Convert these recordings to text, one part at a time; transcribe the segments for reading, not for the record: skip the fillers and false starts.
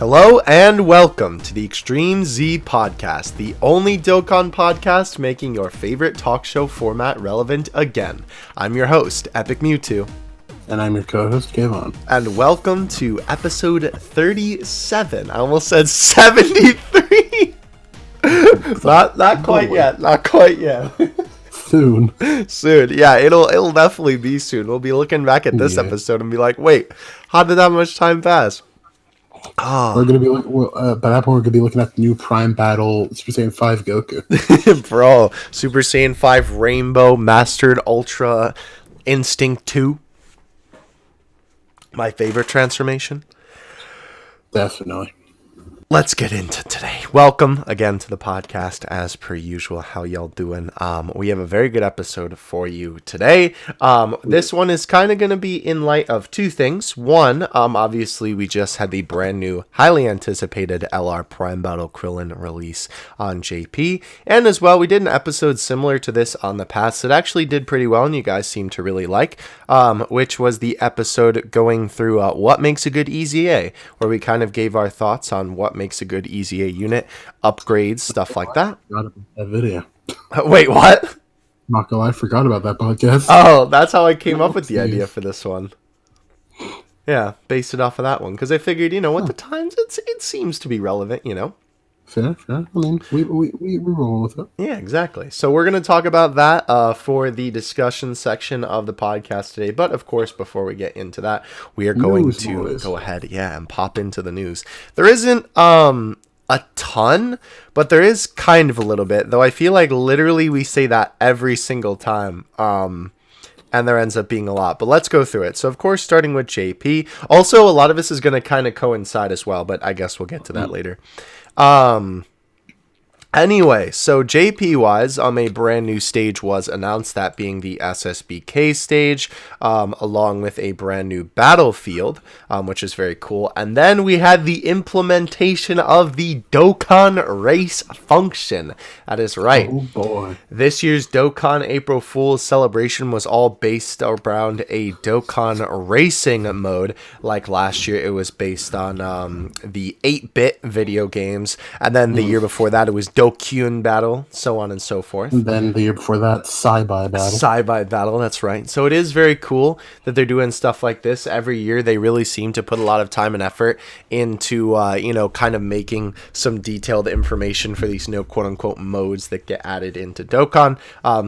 Hello and welcome to the Extreme Z Podcast, the only Dokkan podcast making your favorite talk show format relevant again. I'm your host, Epic Mewtwo. And I'm your co-host, Kayvon. And welcome to episode 37. I almost said 73. Not quite yet. Soon. Yeah, it'll definitely be soon. We'll be looking back at this episode and be like, wait, how did that much time pass? Oh. We're gonna be by that point we're gonna be looking at the new Prime Battle Super Saiyan 5 Goku. Bro, Super Saiyan 5 Rainbow Mastered Ultra Instinct 2. My favorite transformation. Definitely. Let's get into today. Welcome again to the podcast. As per usual, how y'all doing? We have a very good episode for you today. This one is kind of going to be in light of two things. One, obviously we just had the brand new, highly anticipated LR Prime Battle Krillin release on JP. And as well, we did an episode similar to this on the past that actually did pretty well and you guys seem to really like, which was the episode going through what makes a good EZA, where we kind of gave our thoughts on what makes a good EZA unit, upgrades, stuff like that. I forgot about that video. Wait, what? Not gonna lie, I forgot about that podcast. Oh, that's how I came up with the idea for this one. Yeah, based it off of that one, because I figured, with the times, it seems to be relevant, Fair. I mean, we roll with it. Yeah, exactly. So we're going to talk about that for the discussion section of the podcast today. But of course, before we get into that, we are going to go ahead, and pop into the news. There isn't a ton, but there is kind of a little bit. Though I feel like literally we say that every single time. And there ends up being a lot. But let's go through it. So, of course, starting with JP. Also, a lot of this is going to kind of coincide as well. But I guess we'll get to that later. Anyway, so JP-wise, a brand new stage was announced, that being the SSBK stage, along with a brand new battlefield, which is very cool. And then we had the implementation of the Dokkan race function. That is right. Oh boy. This year's Dokkan April Fool's celebration was all based around a Dokkan racing mode. Like last year, it was based on the 8-bit video games. And then the year before that, it was Dokyun Battle, so on and so forth. And then the year before that, Sci-Bi Battle. Sci-Bi Battle, that's right. So it is very cool that they're doing stuff like this every year. They really seem to put a lot of time and effort into, kind of making some detailed information for these quote-unquote modes that get added into Dokkan.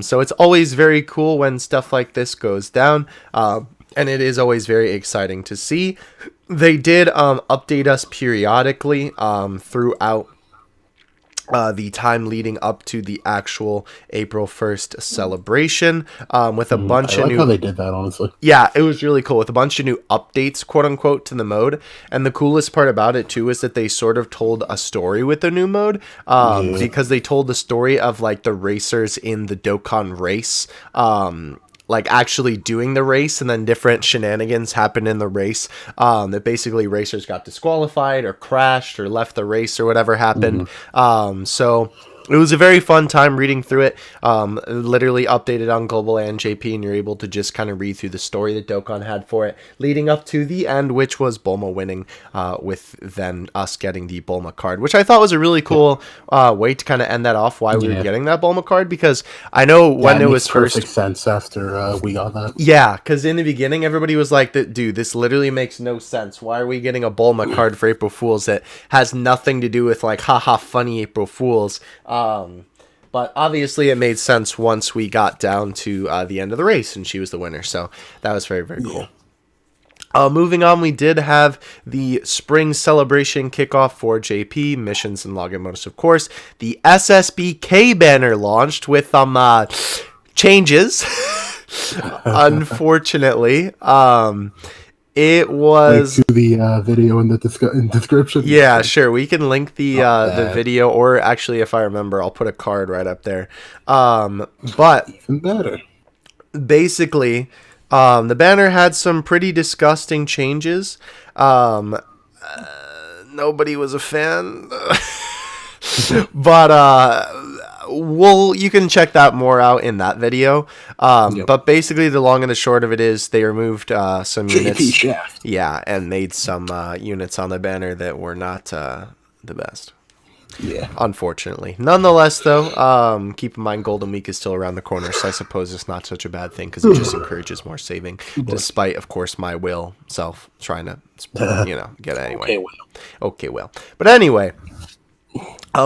So it's always very cool when stuff like this goes down. And it is always very exciting to see. They did update us periodically throughout the time leading up to the actual April 1st celebration, with a bunch of new... I like how they did that, honestly. Yeah, it was really cool, with a bunch of new updates, quote-unquote, to the mode. And the coolest part about it, too, is that they sort of told a story with the new mode, because they told the story of, the racers in the Dokkan race, actually doing the race, and then different shenanigans happened in the race, that basically racers got disqualified or crashed or left the race or whatever happened. So it was a very fun time reading through it. Literally updated on Global and JP, and you're able to just kind of read through the story that Dokkan had for it, leading up to the end, which was Bulma winning, with then us getting the Bulma card, which I thought was a really cool way to kind of end that off, why we were getting that Bulma card, because I know when it was first... perfect sense after we got that. Yeah, because in the beginning, everybody was like, dude, this literally makes no sense. Why are we getting a Bulma card for April Fools that has nothing to do with, haha, funny April Fools? But obviously it made sense once we got down to the end of the race and she was the winner. So that was very, very cool. Moving on, we did have the spring celebration kickoff for JP, missions and login bonus, of course. The SSBK banner launched with changes, unfortunately. It was link to the video in the description. Yeah, sure. We can link the video, or actually, if I remember, I'll put a card right up there. But even better. Basically, the banner had some pretty disgusting changes. Nobody was a fan, but Well, you can check that more out in that video. But basically, the long and the short of it is they removed some units. JP Shaft. Yeah, and made some units on the banner that were not the best. Yeah. Unfortunately. Nonetheless, though, keep in mind Golden Week is still around the corner, so I suppose it's not such a bad thing because it just encourages more saving, despite, of course, my self trying to, get it anyway. Okay, well. But anyway,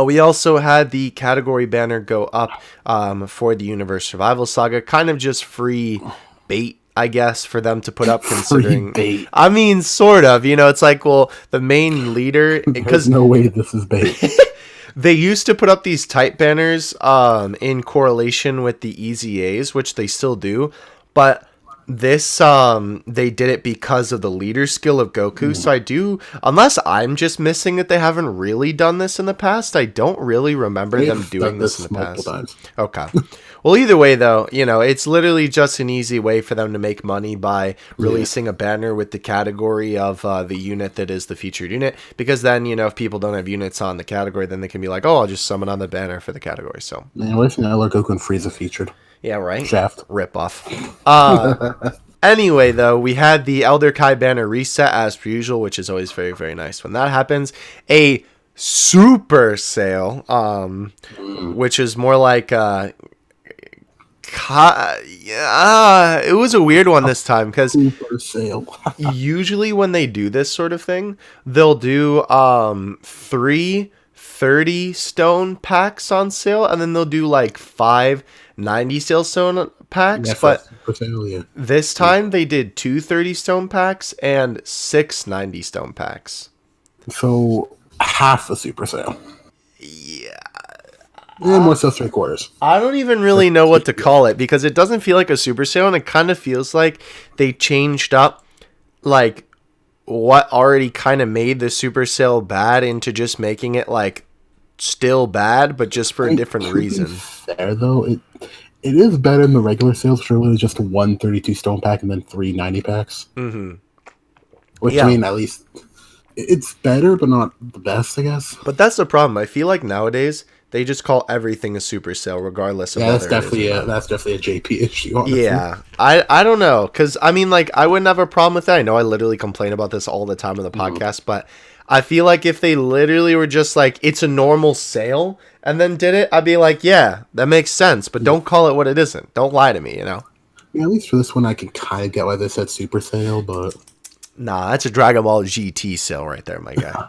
we also had the category banner go up for the Universe Survival Saga, kind of just free bait, I guess, for them to put up, considering. Bait. I mean, sort of. It's like, well, the main leader. There's no way this is bait. They used to put up these type banners in correlation with the EZAs, which they still do, but this they did it because of the leader skill of Goku. So I do, unless I'm just missing that they haven't really done this in the past, I don't really remember them doing this in the past. Times. Okay. Well, either way, though, it's literally just an easy way for them to make money by releasing a banner with the category of the unit that is the featured unit. Because then, if people don't have units on the category, then they can be like, oh, I'll just summon on the banner for the category. So, man, what if Goku and Frieza featured? Yeah, right? Shaft. Rip off. Anyway, though, we had the Elder Kai banner reset as per usual, which is always very, very nice when that happens. A super sale, which is more like... it was a weird one this time because usually when they do this sort of thing, they'll do 3 30 stone packs on sale, and then they'll do like 5 90 stone packs. But this time they did 2 30 stone packs and 6 90 stone packs. So half a super sale. Yeah. And more so 3/4. I don't even really know what to call it because it doesn't feel like a super sale, and it kind of feels like they changed up like what already kind of made the super sale bad into just making it like still bad, but just for a different reason. Fair though, it is better than the regular sales, which are really just 1 32 stone pack and then 3 90 packs. Mm-hmm. Which I mean, at least it's better, but not the best, I guess. But that's the problem. I feel like nowadays they just call everything a super sale, regardless of whether that's definitely a JP issue. Honestly. Yeah, I don't know, because I mean, like, I wouldn't have a problem with that. I know I literally complain about this all the time on the podcast, but I feel like if they literally were just like, it's a normal sale, and then did it, I'd be like, yeah, that makes sense, but don't call it what it isn't. Don't lie to me, Yeah, at least for this one, I can kind of get why they said super sale, but nah, that's a Dragon Ball GT sale right there, my guy.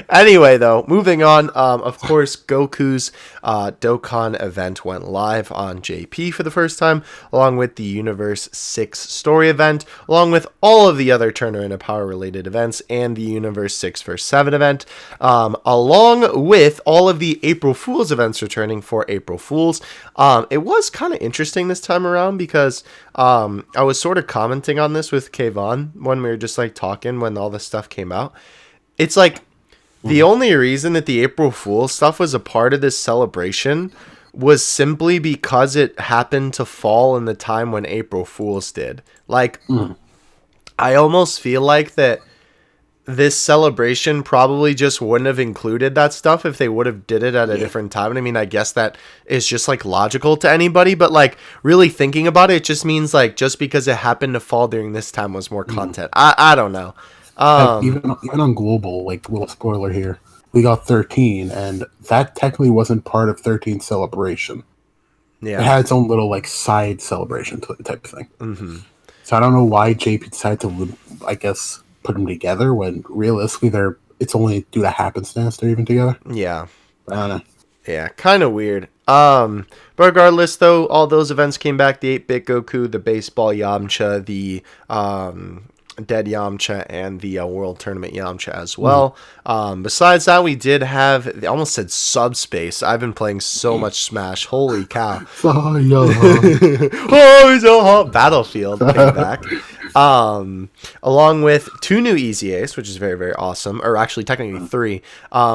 Anyway, though, moving on, of course, Goku's Dokkan event went live on JP for the first time, along with the Universe 6 story event, along with all of the other Turner into Power related events, and the Universe 6 vs. 7 event, along with all of the April Fool's events returning for April Fool's. It was kind of interesting this time around because I was sort of commenting on this with Kayvon when we were just like talking when all this stuff came out. It's like the only reason that the April Fool's stuff was a part of this celebration was simply because it happened to fall in the time when April Fool's did. Like, I almost feel like that this celebration probably just wouldn't have included that stuff if they would have did it at a different time. And I mean, I guess that is just like logical to anybody, but like really thinking about it, it just means like just because it happened to fall during this time was more content. I don't know. Even on global, like, little spoiler here, we got 13, and that technically wasn't part of 13's celebration. Yeah, it had its own little like side celebration type of thing. Mm-hmm. So I don't know why JP decided to, I guess, put them together when realistically it's only due to happenstance they're even together. Yeah, I don't know. Yeah, kind of weird. But regardless, though, all those events came back: the 8-bit Goku, the baseball Yamcha, the Dead Yamcha, and the World Tournament Yamcha as well. Besides that, we did have, I almost said Subspace. I've been playing so much Smash. Holy cow. Battlefield came back. Along with 2 new EZAs, which is very, very awesome, or actually technically 3.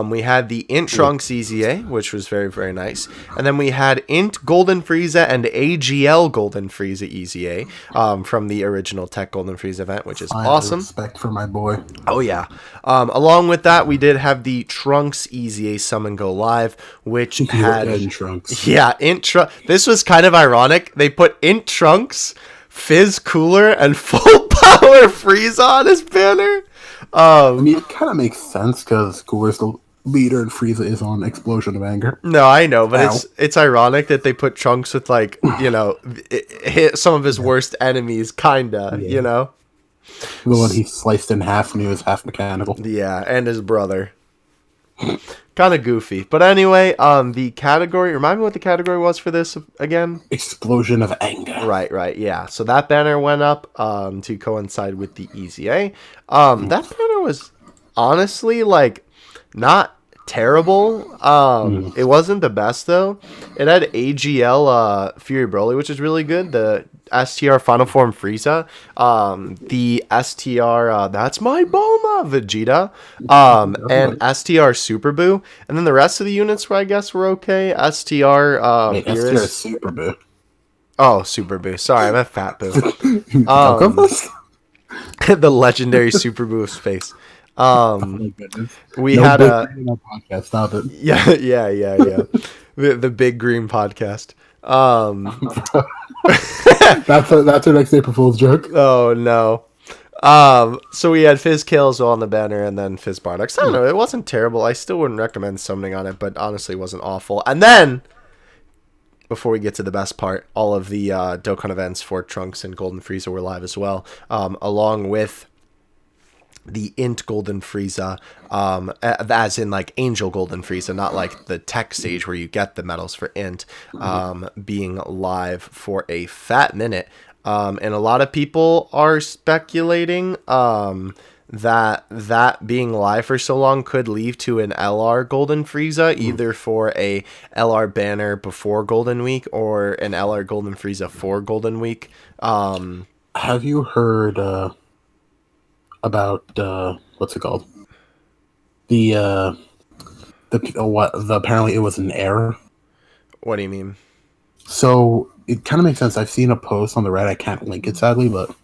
We had the Int Trunks EZA, which was very, very nice. And then we had Int Golden Frieza and AGL Golden Frieza EZA from the original Tech Golden Frieza event, which is awesome. Respect for my boy. Oh, yeah. Along with that, we did have the Trunks EZA Summon Go Live, which had... Int Trunks. Yeah, This was kind of ironic. They put Int Trunks, Fizz Cooler, and Full Power Frieza on his banner. I mean, it kind of makes sense because Cooler's the leader and Frieza is on Explosion of Anger. No, I know, but it's ironic that they put Trunks with, like, hit some of his worst enemies, kinda, The one he sliced in half and he was half mechanical. Yeah, and his brother. Kind of goofy. But anyway, the category... Remind me what the category was for this again? Explosion of Anger. Right, yeah. So that banner went up to coincide with the EZA. That banner was honestly, like, not terrible. It wasn't the best, though. It had AGL Fury Broly, which is really good. The STR Final Form Frieza. The STR That's My Bulma Vegeta. And STR Super Boo. And then the rest of the units, I guess, were okay. STR STR Super Boo. Oh, Super Boo. Sorry, I meant Fat Boo. The legendary Super Boo of space. We had a podcast. Stop it. Yeah. The Big Green Podcast. That's our next April Fool's joke. Oh no. So we had Fizz Kills on the banner and then Fizz Bardock. I don't know, it wasn't terrible. I still wouldn't recommend summoning on it, but honestly it wasn't awful. And then before we get to the best part, all of the Dokkan events for Trunks and Golden Frieza were live as well, along with the Int Golden Frieza, as in like Angel Golden Frieza, not like the tech stage where you get the medals for Int, being live for a fat minute. And a lot of people are speculating that being live for so long could lead to an LR Golden Frieza, either for a LR banner before Golden Week or an LR Golden Frieza for Golden Week. Have you heard about what's it called? Apparently it was an error. What do you mean? So it kind of makes sense. I've seen a post on the Reddit. I can't link it sadly, but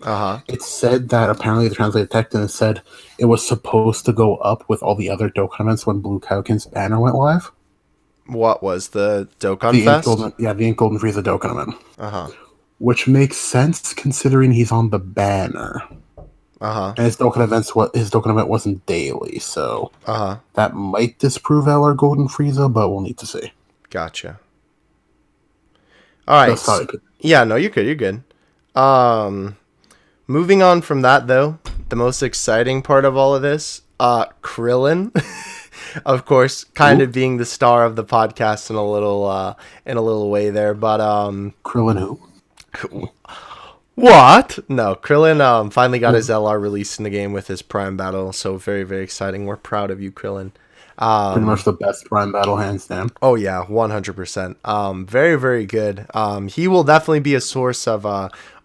it said that apparently the translated text and it said it was supposed to go up with all the other Dokkan events when Blue Kauken's banner went live. What was the Dokkan Fest? The Ink Golden Frieza Dokkan event. Which makes sense considering he's on the banner. And his Dokkan event wasn't daily, so that might disprove LR Golden Frieza, but we'll need to see. Gotcha. All right. Yeah, no, you're good. Moving on from that, though, the most exciting part of all of this, Krillin, of course, kind of being the star of the podcast in a little way there, but Krillin who? What? No, Krillin finally got his LR released in the game with his Prime Battle, so very, very exciting. We're proud of you, Krillin. Pretty much the best Prime Battle, hands down. Oh, yeah, 100%. Very, very good. He will definitely be a source of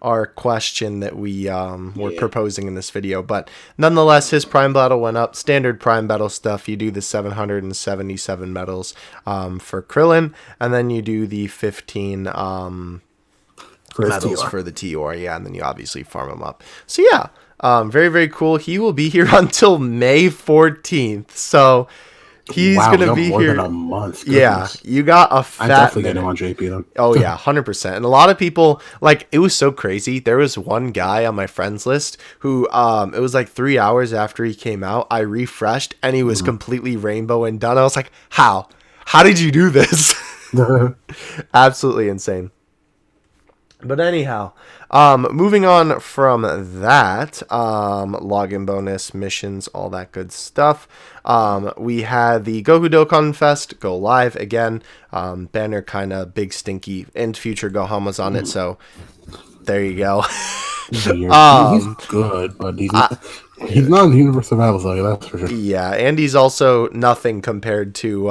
our question that we were proposing in this video, but nonetheless, his Prime Battle went up. Standard Prime Battle stuff, you do the 777 medals for Krillin, and then you do the 15... medals for the TOR, and then you obviously farm them up. So yeah, very, very cool. He will be here until May 14th, so he's gonna be here than a month. Goodness. Yeah, you got a fat. I definitely get him on JP then. Oh yeah, 100%. And a lot of people, like, it was so crazy. There was one guy on my friends list who it was like 3 hours after he came out, I refreshed and he was completely rainbow and done. I was like, how did you do this? Absolutely insane. But anyhow, moving on from that, login bonus, missions, all that good stuff. We had the Goku Dokkan Fest go live again. Banner kind of big, stinky, and future Gohan was on it, so there you go. He's good, but he's not in the Universe of Battle, so that's for sure. Yeah, and he's also nothing compared to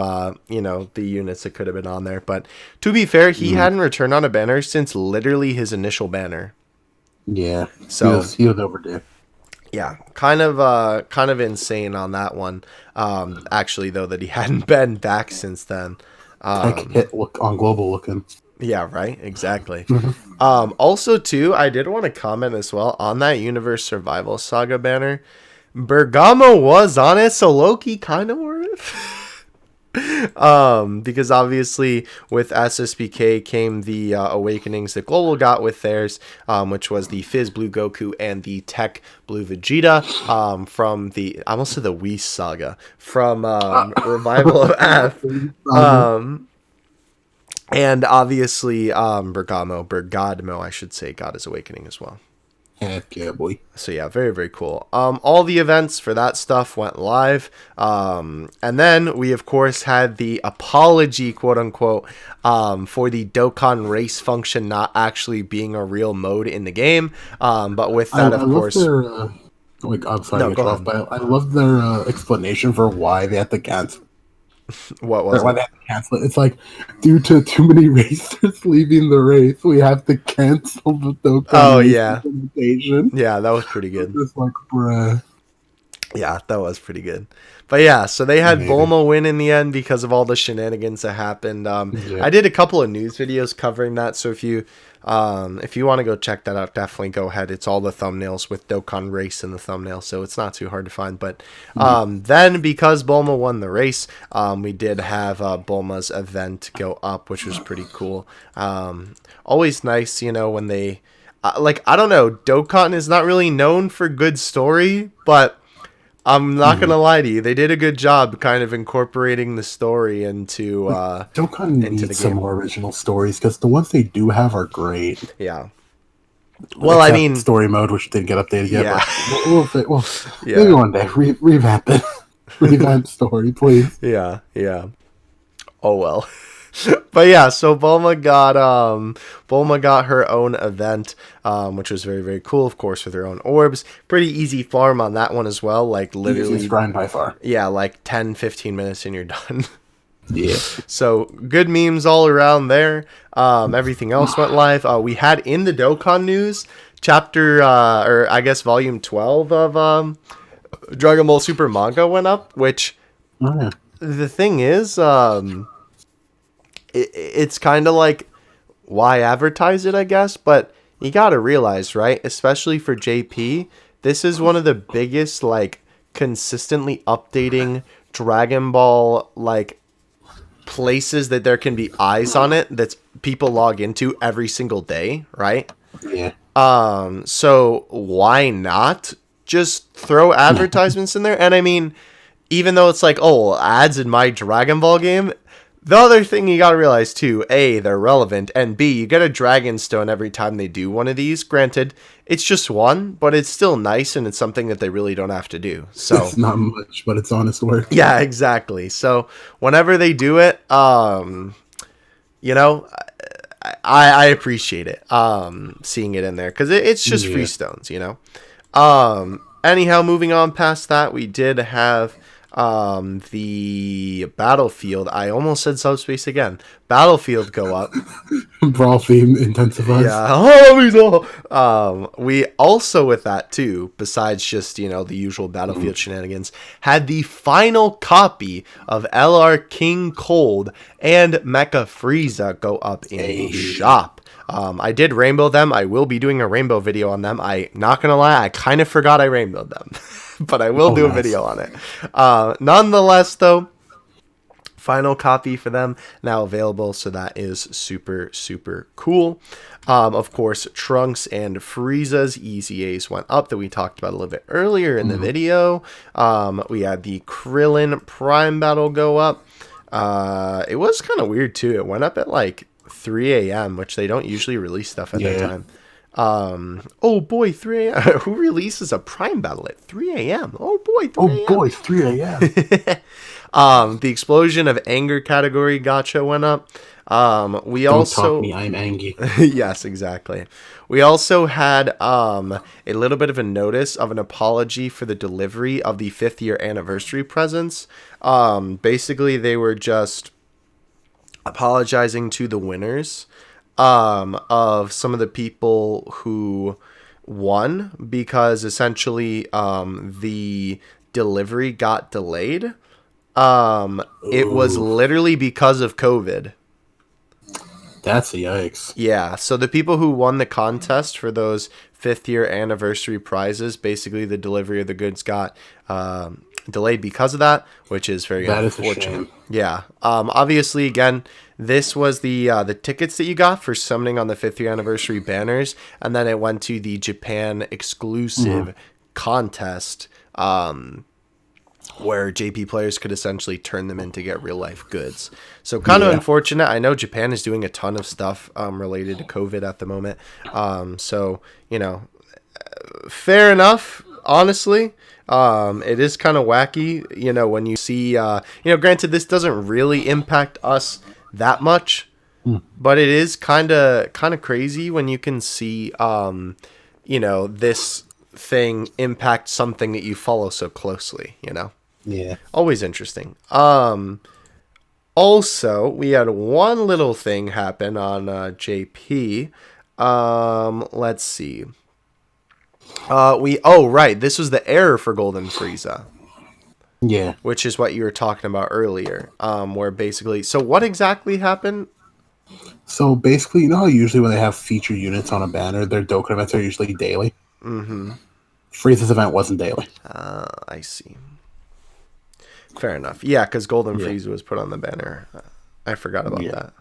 the units that could have been on there. But to be fair, he hadn't returned on a banner since literally his initial banner. Yeah, So he was overdue. yeah, kind of insane on that one. Actually, though, that he hadn't been back since then. Tech hit look on global looking. Yeah, right. Exactly. Mhm. Also, too, I did want to comment as well on that Universe Survival Saga banner. Bergamo was on it, so Loki kind of worth. Because obviously with SSBK came the awakenings that Global got with theirs, which was the Fizz Blue Goku and the Tech Blue Vegeta, from the, I almost said the Whis saga, from Revival of F. And obviously Bergamo, I should say, got his awakening as well. Heck yeah, boy. So yeah, very, very cool. All the events for that stuff went live. And then we, of course, had the apology, quote unquote, for the Dokkan race function not actually being a real mode in the game. But with that, of course... I'm sorry to interrupt, but I love their explanation for why they had to cancel. What was why it? they had to cancel it. It's like, due to too many racers leaving the race, we have to cancel the Dokkan implementation. Yeah, that was pretty good. Just like, bruh. Yeah, that was pretty good. But yeah, so they had Bulma win in the end because of all the shenanigans that happened. I did a couple of news videos covering that, so if you want to go check that out, definitely go ahead. It's all the thumbnails with Dokkan Race in the thumbnail, so it's not too hard to find. But then, because Bulma won the race, we did have Bulma's event go up, which was pretty cool. Always nice, when they... I don't know, Dokkan is not really known for good story, but... I'm not gonna lie to you. They did a good job, kind of incorporating the story into Dokkan needs some more original stories, because the ones they do have are great. Yeah. Well, I mean, story mode, which didn't get updated yet. Yeah. But maybe one day revamp it. Revamp story, please. Yeah. Oh well. But yeah, so Bulma got her own event, which was very, very cool, of course, with her own orbs. Pretty easy farm on that one as well, like literally easiest grind by far. Yeah, like 10-15 minutes and you're done. Yeah. So good memes all around there. Everything else went live. We had in the Dokkan news chapter or I guess volume 12 of Dragon Ball Super manga went up, which the thing is it's kind of like, why advertise it, I guess, but you gotta realize, right, especially for JP, this is one of the biggest, like, consistently updating Dragon Ball, like, places that there can be eyes on it that people log into every single day, right? Yeah. So why not just throw advertisements in there? And I mean, even though it's like, oh, ads in my Dragon Ball game, the other thing you gotta realize too, A, they're relevant, and B, you get a Dragon Stone every time they do one of these. Granted, it's just one, but it's still nice, and it's something that they really don't have to do. So it's not much, but it's honest work. Yeah, exactly. So whenever they do it, I appreciate it, seeing it in there, because it's just free stones, Anyhow, moving on past that, we did have the Battlefield. I almost said Subspace again. Battlefield go up. Brawl theme intensifies. Yeah. We also, with that too, besides just, the usual Battlefield shenanigans, had the final copy of LR King Cold and Mecha Frieza go up in the shop. I did rainbow them. I will be doing a rainbow video on them. Not gonna lie, I kind of forgot I rainbowed them. But I will do a video on it. Nonetheless, though, final copy for them now available, so that is super, super cool. Of course, Trunks and Frieza's EZAs went up that we talked about a little bit earlier in the video. We had the Krillin Prime battle go up. It was kind of weird, too. It went up at, 3 a.m., which they don't usually release stuff at that time. 3 a.m. Who releases a Prime battle at 3 a.m.? 3 a.m. The Explosion of Anger category gacha went up. Don't talk me, I'm angry. Yes, exactly. We also had a little bit of a notice of an apology for the delivery of the 5th year anniversary presents. Basically, they were just apologizing to the winners of some of the people who One, because essentially the delivery got delayed. It was literally because of COVID. That's a yikes. Yeah, so the people who won the contest for those 5th year anniversary prizes, basically the delivery of the goods got delayed because of that, which is very unfortunate. Is a shame. Yeah. Obviously, again, this was the tickets that you got for summoning on the 5th year anniversary banners, and then it went to the Japan exclusive contest, where JP players could essentially turn them in to get real life goods. So kind of unfortunate. I know Japan is doing a ton of stuff related to COVID at the moment. So, you know, fair enough, honestly. It is kind of wacky, you know, when you see, granted, this doesn't really impact us that much, but it is kind of crazy when you can see, this thing impact something that you follow so closely, you know? Yeah. Always interesting. Also, we had one little thing happen on JP. Let's see. This was the error for Golden Frieza. Yeah. Which is what you were talking about earlier. Where basically, so what exactly happened? So basically, you know how usually when they have feature units on a banner, their Dokkan events are usually daily? Mm-hmm. Frieza's event wasn't daily. I see. Fair enough. Yeah, because Golden Frieza was put on the banner. I forgot about that.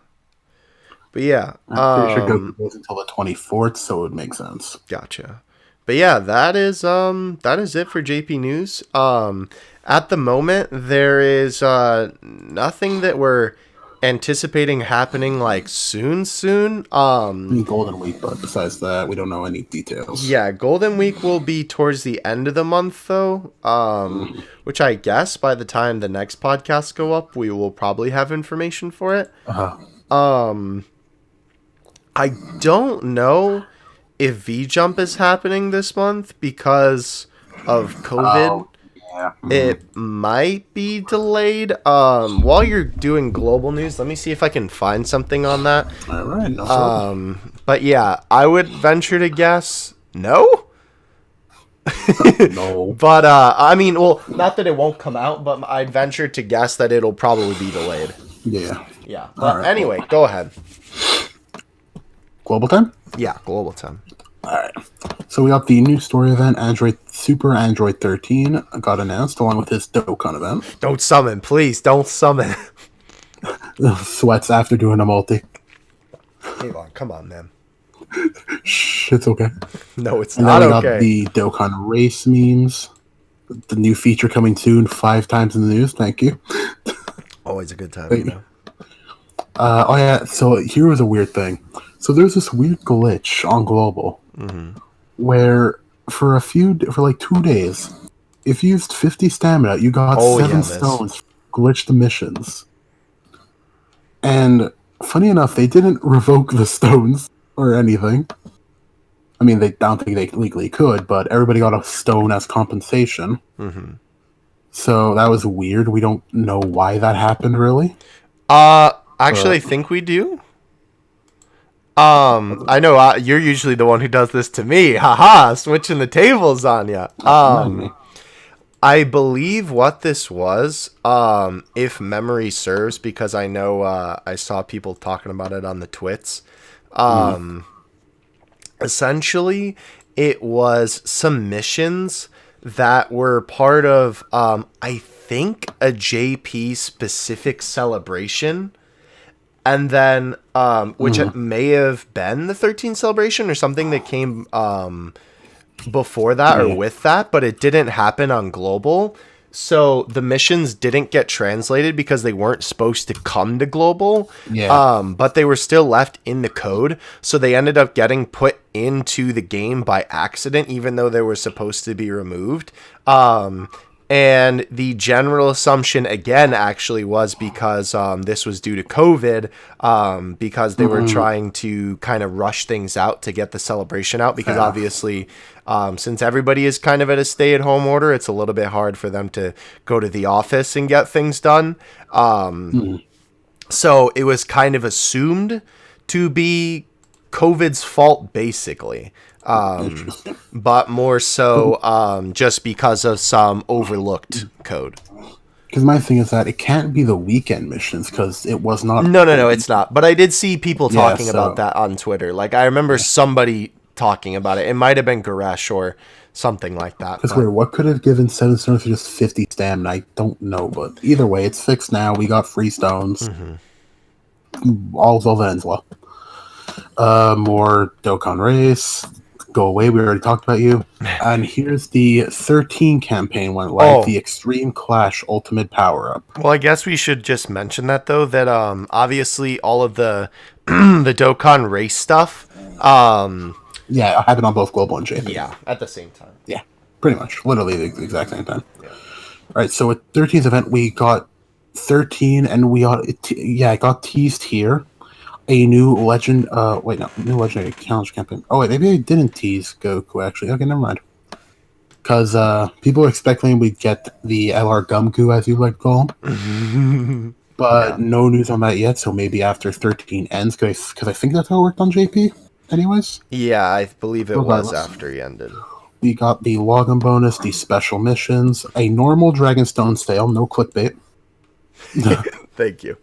But yeah. I'm pretty sure Goku goes until the 24th, so it would make sense. Gotcha. But yeah, that is it for JP News. At the moment, there is nothing that we're anticipating happening like soon. Golden Week, but besides that, we don't know any details. Yeah, Golden Week will be towards the end of the month, though. Which I guess by the time the next podcasts go up, we will probably have information for it. I don't know if V-Jump is happening this month because of COVID. It might be delayed. While you're doing global news, let me see if I can find something on that. All right. No but yeah, I would venture to guess no. No. But I mean, well, not that it won't come out, but I'd venture to guess that it'll probably be delayed. Yeah. Yeah. But anyway, go ahead. Global time? Yeah, global time. All right. So we got the new story event, Super Android 13, got announced along with his Dokkan event. Don't summon, please. Don't summon. Sweats after doing a multi. Avon, come on, man. Shh, it's okay. No, it's and not then we okay. Got the Dokkan race memes. The new feature coming soon, 5 times in the news. Thank you. Always a good time, you know. So here was a weird thing. So there's this weird glitch on Global where for like 2 days, if you used 50 stamina, you got 7 stones. Glitch the missions. And funny enough, they didn't revoke the stones or anything. I mean, I don't think they legally could, but everybody got a stone as compensation. So that was weird. We don't know why that happened, really. Actually, I think we do. I know you're usually the one who does this to me. Haha, switching the tables on ya. I believe what this was, if memory serves, because I know I saw people talking about it on the twits. Essentially, it was some missions that were part of, I think, a JP specific celebration. And then, which may have been the 13th celebration or something that came before that or with that, but it didn't happen on Global. So the missions didn't get translated because they weren't supposed to come to Global. But they were still left in the code. So they ended up getting put into the game by accident, even though they were supposed to be removed. And the general assumption, again, actually was because this was due to COVID, because they were trying to kind of rush things out to get the celebration out. Because obviously, since everybody is kind of at a stay-at-home order, it's a little bit hard for them to go to the office and get things done. So it was kind of assumed to be COVID's fault, basically. But more so just because of some overlooked code. Because my thing is that it can't be the weekend missions because it was not. No, it's not. But I did see people talking about that on Twitter. Like, I remember somebody talking about it. It might have been Goresh or something like that. Because what could have given 7 stones for just 50 stamina? I don't know. But either way, it's fixed now. We got free stones. Mm-hmm. All's well that ends well. More Dokkan Race. Go away. We already talked about you. And here's the 13 campaign went live. The Extreme Clash Ultimate Power Up. Well, I guess we should just mention that though. That obviously all of the the Dokkan Race stuff. Yeah, I have it on both global and JP. Yeah, at the same time. Yeah, pretty much, literally the exact same time. Yeah. All right. So with 13th event, we got 13, and we got it got teased here. A new legend, new legendary challenge campaign. Oh wait, maybe I didn't tease Goku actually. Okay, never mind. Because people are expecting we'd get the LR Gumku, as you like to call him. But no news on that yet, so maybe after 13 ends, because I think that's how it worked on JP, anyways. Yeah, I believe it was after he ended. We got the login bonus, the special missions, a normal Dragonstone sale, no clickbait. Thank you.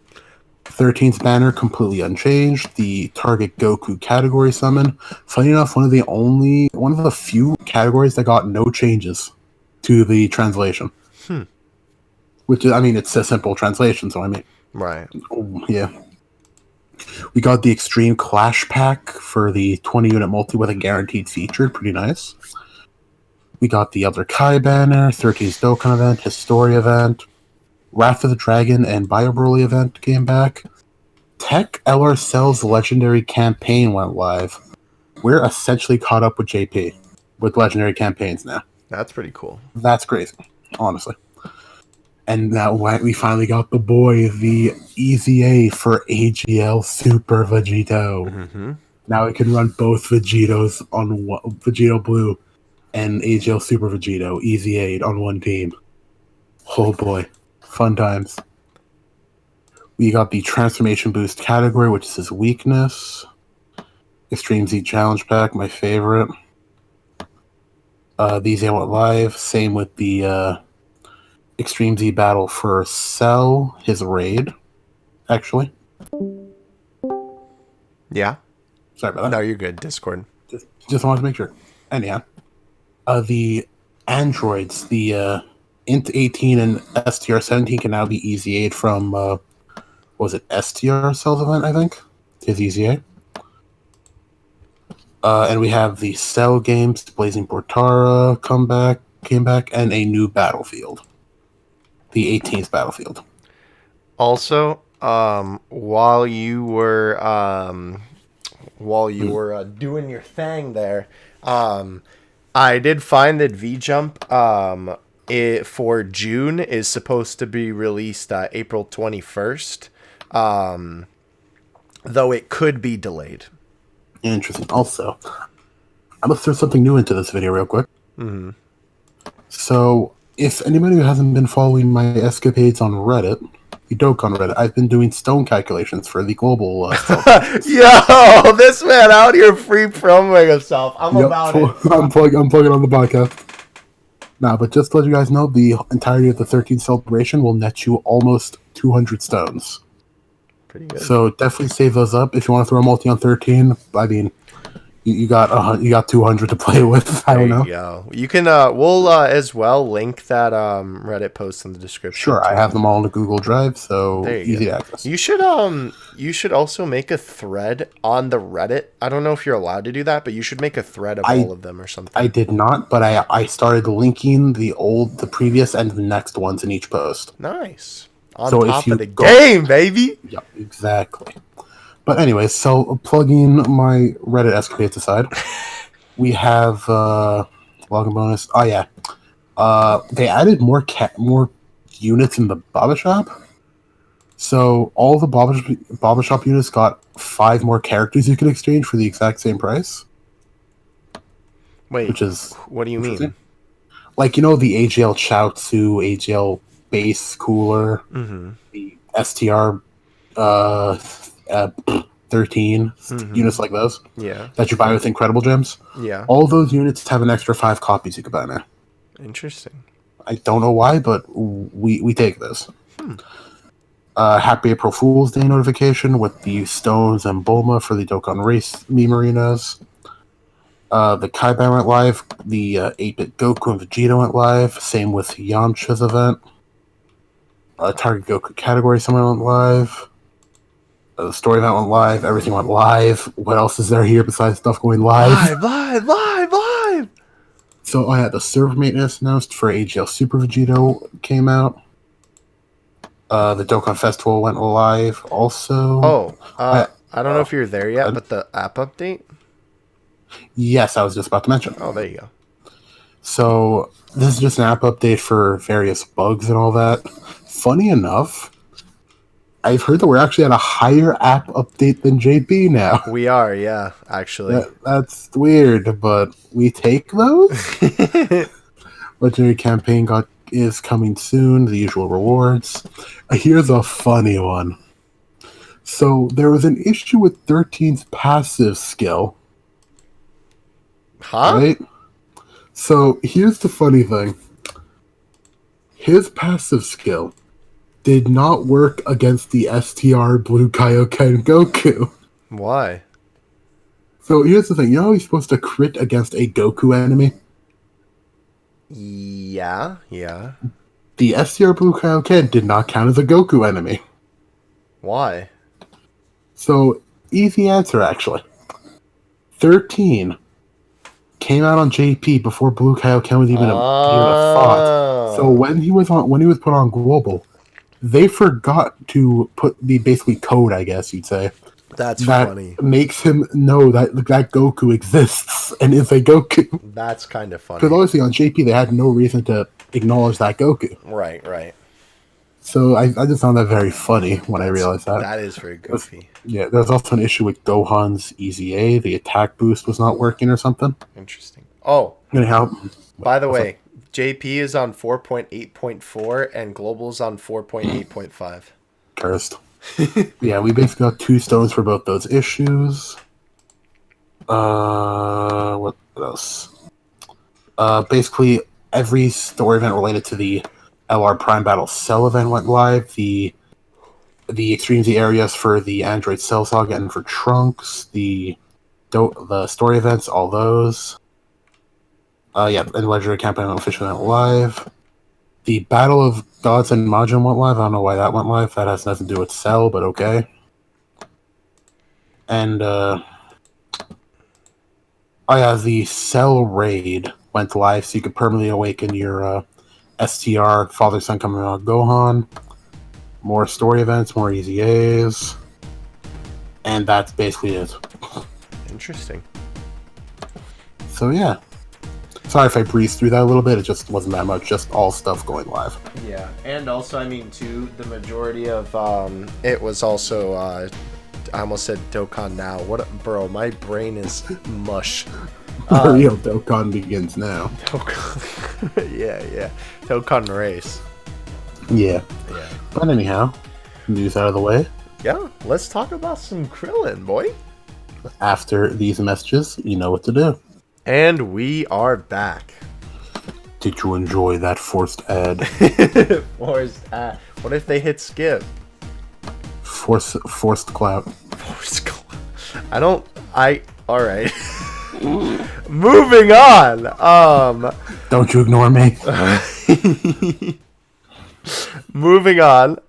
13th banner completely unchanged. The target Goku category summon. Funny enough, one of the few categories that got no changes to the translation. Which is, I mean, it's a simple translation, so I mean, right? Yeah. We got the Extreme Clash Pack for the 20-unit multi with a guaranteed feature. Pretty nice. We got the Elder Kai banner, 13th Dokkan event, Historia event. Wrath of the Dragon and Bio Broly event came back. Tech LR Cell's legendary campaign went live. We're essentially caught up with JP with legendary campaigns now. That's pretty cool. That's crazy, honestly. And now we finally got the boy, the EZA for AGL Super Vegito. Mm-hmm. Now we can run both Vegetos on Vegito Blue and AGL Super Vegito EZA on one team. Oh boy. Fun times. We got the Transformation Boost category, which is his weakness. Extreme Z Challenge Pack, my favorite. These went live. Same with the Extreme Z Battle for Cell, his raid, actually. Yeah. Sorry about that. No, you're good. Discord. Just wanted to make sure. Anyhow. The androids, the Int 18 and STR 17 can now be EZA'd from, was it STR Cell's event, I think? His EZA. And we have the Cell games, Blazing Portara came back, and a new battlefield. The 18th battlefield. Also, while you were doing your thing there, I did find that V-Jump, for June is supposed to be released April 21st, though it could be delayed. Interesting. Also, I'm going to throw something new into this video real quick. Mm-hmm. So, if anybody who hasn't been following my escapades on Reddit, the Dokkan Reddit, I've been doing stone calculations for the global Yo, this man out here free promoting himself. I'm about it. I'm plugging on the podcast. Nah, but just to let you guys know, the entirety of the 13th celebration will net you almost 200 stones. Pretty good. So definitely save those up if you want to throw a multi on 13. I mean, you got 200 to play with. I don't know. Yeah, you can. We'll as well link that Reddit post in the description. Sure, I have them all in the Google Drive, so easy to access. You should also make a thread on the Reddit. I don't know if you're allowed to do that, but you should make a thread of all of them or something. I did not, but I started linking the previous, and the next ones in each post. Nice. On top of the game, baby. Yeah, exactly. But anyways, so plugging my Reddit escapades aside, we have login bonus. Oh yeah, they added more units in the Baba Shop. So all the Baba Shop units got 5 more characters you can exchange for the exact same price. Wait, which is what do you mean? Like, you know, the AGL Chaozu, AGL Base Cooler, mm-hmm. the STR 13 units like those. Yeah. That you buy with Incredible Gems. Yeah. All those units have an extra 5 copies you can buy now. Interesting. I don't know why, but we take this. Happy April Fool's Day notification with the Stones and Bulma for the Dokkan Race meme arenas. The Kaiban went live. The 8-bit Goku and Vegeta went live. Same with Yamcha's event. Target Goku category summon went live. The story event went live. Everything went live. What else is there here besides stuff going live? Live! So I had the server maintenance announced for AGL Super Vegito came out. The Dokkan Festival went live also. I don't know if you're there yet, but the app update? Yes, I was just about to mention. Oh, there you go. So this is just an app update for various bugs and all that. Funny enough, I've heard that we're actually at a higher app update than JP now. We are, yeah, actually. That's weird, but we take those. Legendary campaign is coming soon. The usual rewards. Here's a funny one. So there was an issue with 13's passive skill. Huh? Right? So here's the funny thing. His passive skill did not work against the STR Blue Kaioken Goku. Why? So here's the thing. You know how he's supposed to crit against a Goku enemy? Yeah. The STR Blue Kaioken did not count as a Goku enemy. Why? So, easy answer, actually. 13 came out on JP before Blue Kaioken was even a thought. So when he was put on Global, they forgot to put the basically code, I guess you'd say. That's that funny. Makes him know that Goku exists and is a Goku. That's kind of funny. Because obviously on JP they had no reason to acknowledge that Goku. Right. So I just found that very funny when I realized that. That is very goofy. Yeah, there's also an issue with Gohan's EZA. The attack boost was not working or something. Interesting. Oh, anyhow. By the way, JP is on 4.8.4 and Global's on 4.8.5. Cursed. Yeah, we basically got 2 stones for both those issues. What else? Basically, every story event related to the LR Prime Battle Cell event went live. The Extreme Z areas for the Android Cell Saga and for Trunks. The story events, all those. And Legendary Campaign officially went live. The Battle of Gods and Majin went live. I don't know why that went live. That has nothing to do with Cell, but okay. And, the Cell Raid went live, so you could permanently awaken your STR, Father-Son coming out Gohan. More story events, more EZAs. And that's basically it. Interesting. So, yeah. Sorry if I breezed through that a little bit. It just wasn't that much. Just all stuff going live. Yeah, and also, I mean, too, the majority of it was also. I almost said Dokkan Now. Bro? My brain is mush. Real Dokkan begins now. Dokkan. yeah. Dokkan Race. Yeah. But anyhow, news out of the way. Yeah, let's talk about some Krillin, boy. After these messages, you know what to do. And we are back. Did you enjoy that forced ad? Forced ad. What if they hit skip? Forced clout. Forced clout. Alright. Moving on. Don't you ignore me. Moving on.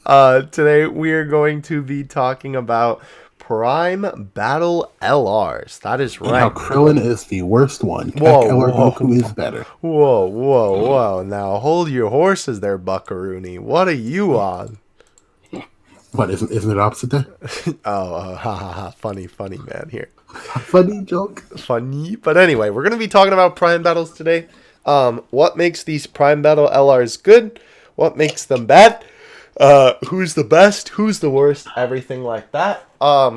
Today we are going to be talking about Prime Battle LRs. That is right. Now Krillin is the worst one. Whoa, LR whoa. Goku is better. Whoa. Now hold your horses there, Buckaroony. What are you on? What, isn't it opposite day? Funny man here. Funny joke. Funny. But anyway, we're going to be talking about Prime Battles today. What makes these Prime Battle LRs good? What makes them bad? Who's the best? Who's the worst? Everything like that.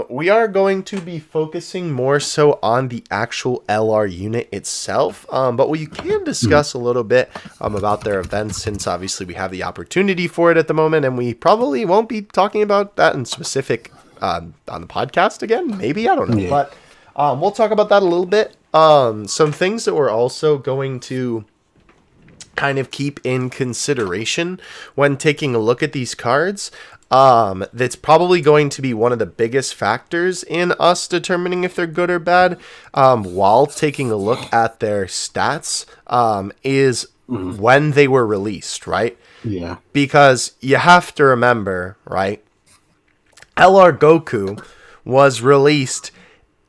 We are going to be focusing more so on the actual LR unit itself. But we can discuss a little bit about their events, since obviously we have the opportunity for it at the moment, and we probably won't be talking about that in specific on the podcast again. Maybe, I don't know. Yeah. But we'll talk about that a little bit. Some things that we're also going to kind of keep in consideration when taking a look at these cards. That's probably going to be one of the biggest factors in us determining if they're good or bad, while taking a look at their stats, is when they were released, right? Yeah. Because you have to remember, right? LR Goku was released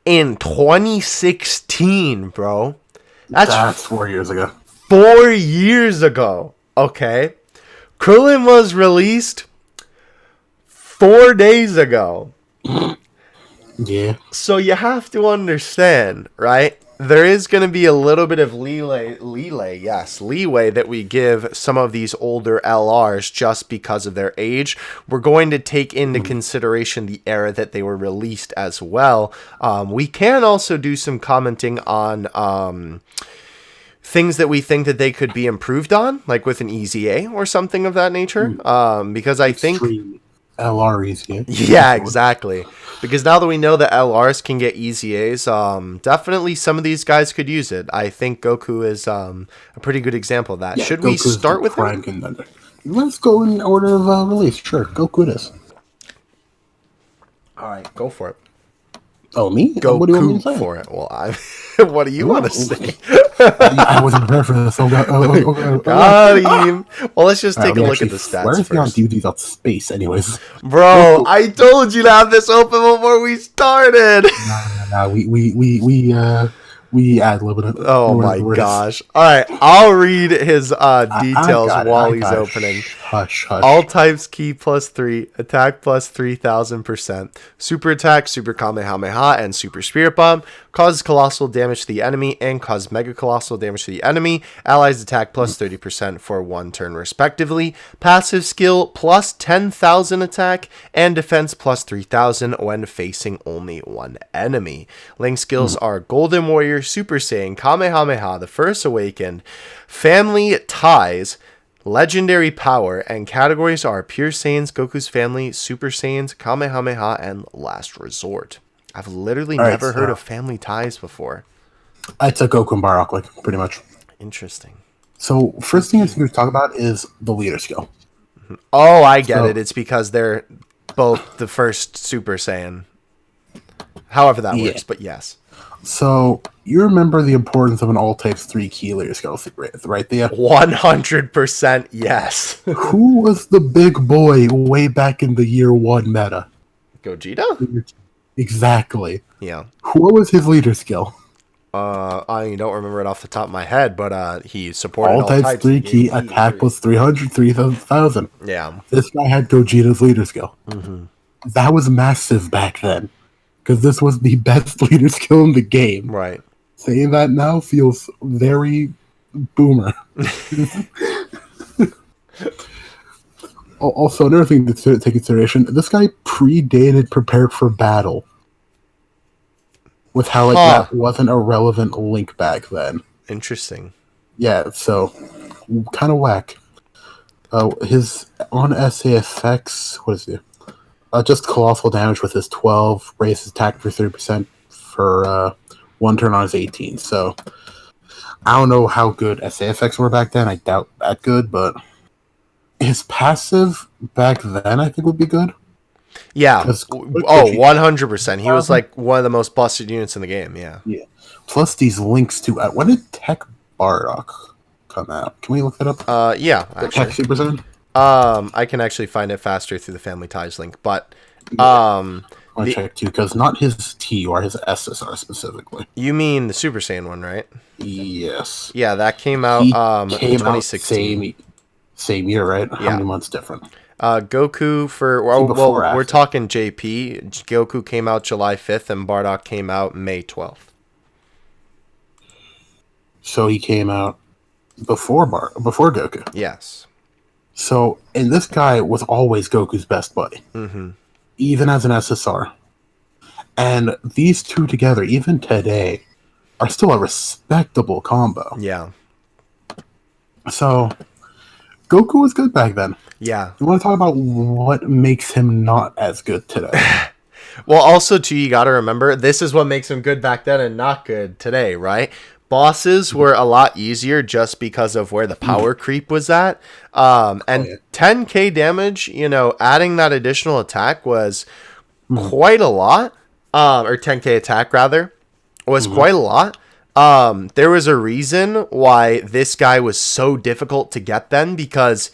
in 2016, bro. That's 4 years ago. 4 years ago, okay? Krillin was released 4 days ago. Yeah. So you have to understand, right? There is going to be a little bit of leeway that we give some of these older LRs just because of their age. We're going to take into consideration the era that they were released as well. We can also do some commenting on things that we think that they could be improved on, like with an EZA or something of that nature. Because I think... LRs, yeah, exactly. Because now that we know that LRs can get EZAs, definitely some of these guys could use it. I think Goku is a pretty good example of that. Yeah, Should Goku's we start with prime him? contender. Let's go in order of release. Sure, Goku it is. All right, go for it. Oh, me? Go what do you want me to say? for it. Well, what do you want to say? I wasn't prepared for this. Got him. Well, let's just take a look at the stats Where is he on first. duties on space, anyways? Bro, I told you to have this open before we started. Nah, we ad libbing it. Oh my gosh. All right, I'll read his details while he's opening. Hush. All types key +3, attack +3000%, super attack, super Kamehameha, and super spirit bomb. Causes colossal damage to the enemy and causes mega colossal damage to the enemy. Allies attack +30% for 1 turn respectively. Passive skill +10,000 attack and defense +3000 when facing only 1 enemy. Link skills are Golden Warrior, Super Saiyan, Kamehameha, the First Awakened, Family Ties, Legendary Power, and categories are Pure Saiyans, Goku's Family, Super Saiyans, Kamehameha, and Last Resort. I've literally never heard of Family Ties before. I took Goku and Bardock, like, pretty much. Interesting. So, first thing I think we talk about is the leader skill. Oh, I get it. It's because they're both the first Super Saiyan. However that works, but yes. So, you remember the importance of an all types 3 key leader skill, right there? 100% yes. Who was the big boy way back in the year 1 meta? Gogeta? Exactly. Yeah. What was his leader skill? I don't remember it off the top of my head, but he supported all types 3 key, attack was 300, 3,000. Yeah. This guy had Gogeta's leader skill. Mm-hmm. That was massive back then. Because this was the best leader skill in the game. Right. Saying that now feels very boomer. Also, another thing to take consideration, this guy predated Prepared for Battle. With how that wasn't a relevant link back then. Interesting. Yeah, so kind of whack. His on SAFX, what is he? Just colossal damage with his 12, raise his attack for 30% for 1 turn on his 18. So I don't know how good SAFX were back then. I doubt that good, but his passive back then I think would be good. Yeah. 100%. He was like one of the most busted units in the game. Yeah. Yeah. Plus these links to when did Tech Bardock come out? Can we look that up? Yeah. Actually. Tech Super Saiyan? I can actually find it faster through the Family Ties link, but I check too because not his T or his SSR specifically. You mean the Super Saiyan one, right? Yes. Yeah, that came out came 2016. Same year, right? Yeah. How many months different? Goku we're talking JP. Goku came out July 5th and Bardock came out May 12th. So he came out before Goku. Yes. So, and this guy was always Goku's best buddy, even as an SSR. And these two together, even today, are still a respectable combo. Yeah. So, Goku was good back then. Yeah. You want to talk about what makes him not as good today? Well, also, too, you got to remember, this is what makes him good back then and not good today, right? Bosses were a lot easier just because of where the power creep was at. And 10k damage, adding that additional attack was quite a lot. Or 10k attack, rather, was quite a lot. There was a reason why this guy was so difficult to get then, because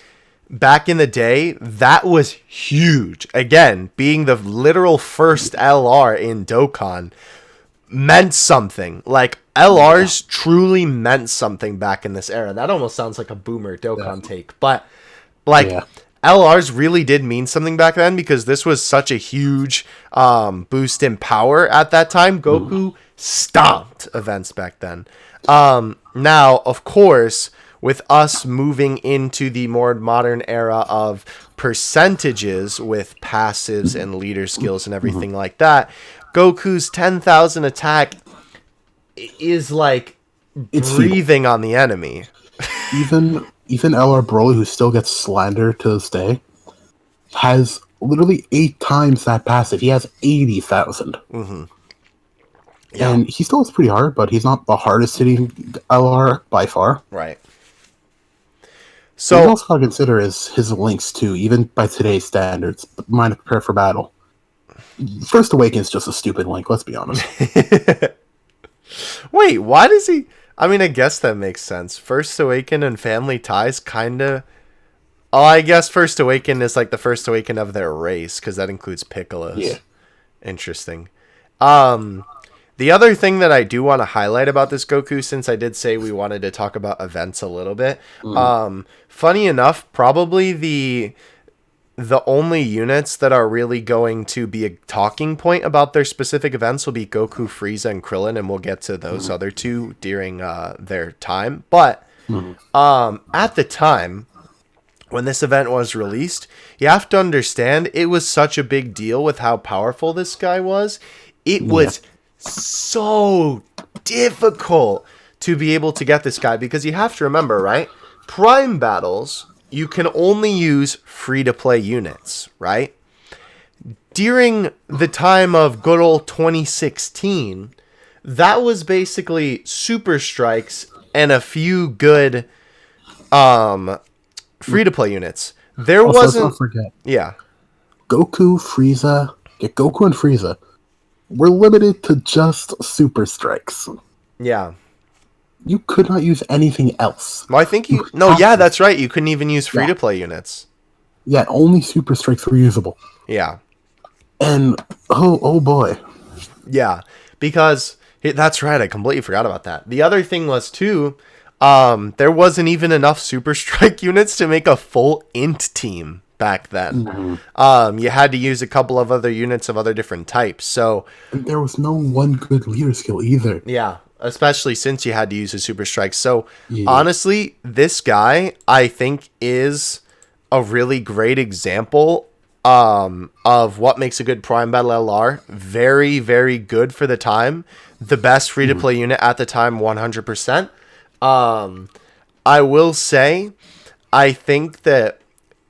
back in the day, that was huge. Again, being the literal first LR in Dokkan meant something. Like, LRs truly meant something back in this era. That almost sounds like a boomer Dokkan take. But, LRs really did mean something back then, because this was such a huge boost in power at that time. Goku stomped events back then. Now, of course, with us moving into the more modern era of percentages with passives and leader skills and everything like that, Goku's 10,000 attack is like breathing on the enemy. Even LR Broly, who still gets slandered to this day, has literally 8 times that passive. He has 80,000. Yeah. And he still is pretty hard, but he's not the hardest hitting LR by far. Right. So what you also got to consider is his links too, even by today's standards. Mind to prepare for battle. First Awaken is just a stupid link, let's be honest. Wait, why does he... I mean, I guess that makes sense. First Awaken and Family Ties kind of... Oh, I guess First Awaken is like the First Awaken of their race, because that includes Piccolo's. Yeah. Interesting. The other thing that I do want to highlight about this Goku, since I did say we wanted to talk about events a little bit, funny enough, probably the only units that are really going to be a talking point about their specific events will be Goku, Frieza, and Krillin, and we'll get to those other two during their time. But at the time when this event was released, you have to understand it was such a big deal with how powerful this guy was. It was so difficult to be able to get this guy, because you have to remember, right? Prime battles, you can only use free-to-play units, right? During the time of good old 2016, that was basically Super Strikes and a few good free-to-play units. There also, wasn't... Don't forget. Yeah. Goku and Frieza were limited to just Super Strikes. Yeah. You could not use anything else. Well, I think you... No, yeah, that's right. You couldn't even use free-to-play units. Yeah, only Super Strikes were usable. Yeah. And, oh boy. Yeah, because... That's right, I completely forgot about that. The other thing was, too, there wasn't even enough Super Strike units to make a full int team back then. You had to use a couple of other units of other different types, so... And there was no one good leader skill either. Yeah. Especially since you had to use a Super Strike. So, honestly, this guy, I think, is a really great example of what makes a good Prime Battle LR. Very, very good for the time. The best free-to-play unit at the time, 100%. I will say, I think that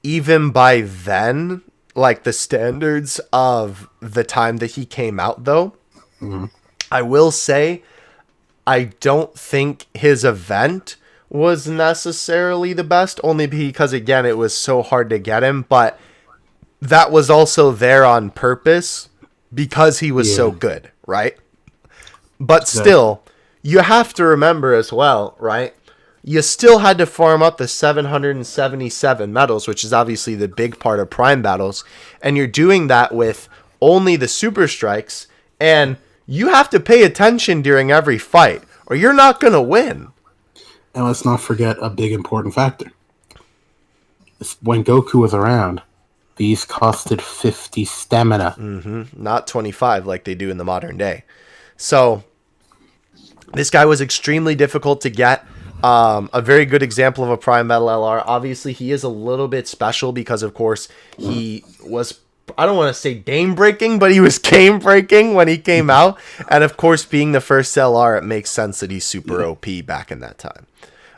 even by then, like the standards of the time that he came out, though, I will say... I don't think his event was necessarily the best, only because, again, it was so hard to get him, but that was also there on purpose because he was so good, right? But still, you have to remember as well, right? You still had to farm up the 777 medals, which is obviously the big part of Prime battles, and you're doing that with only the Super Strikes, and... You have to pay attention during every fight, or you're not going to win. And let's not forget a big important factor. When Goku was around, these costed 50 stamina. Not 25 like they do in the modern day. So, this guy was extremely difficult to get. A very good example of a Prime Battle LR. Obviously, he is a little bit special because, of course, he was... I don't want to say game-breaking, but he was game-breaking when he came out. And, of course, being the first LR, it makes sense that he's super OP back in that time.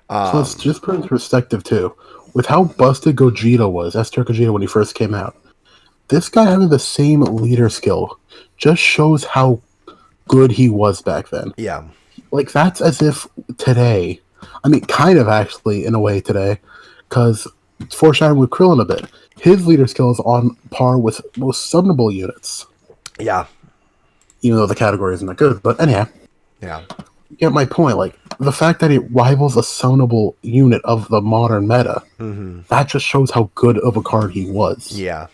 So let's just put into perspective, too. With how busted Gogeta was, S-Tier Gogeta, when he first came out, this guy having the same leader skill just shows how good he was back then. Yeah. Like, that's as if today, I mean, kind of actually, in a way today, because it's foreshadowing with Krillin a bit. His leader skill is on par with most summonable units. Yeah. Even though the category isn't that good. But anyhow. Yeah. You get my point. Like, the fact that it rivals a summonable unit of the modern meta, that just shows how good of a card he was. Yeah.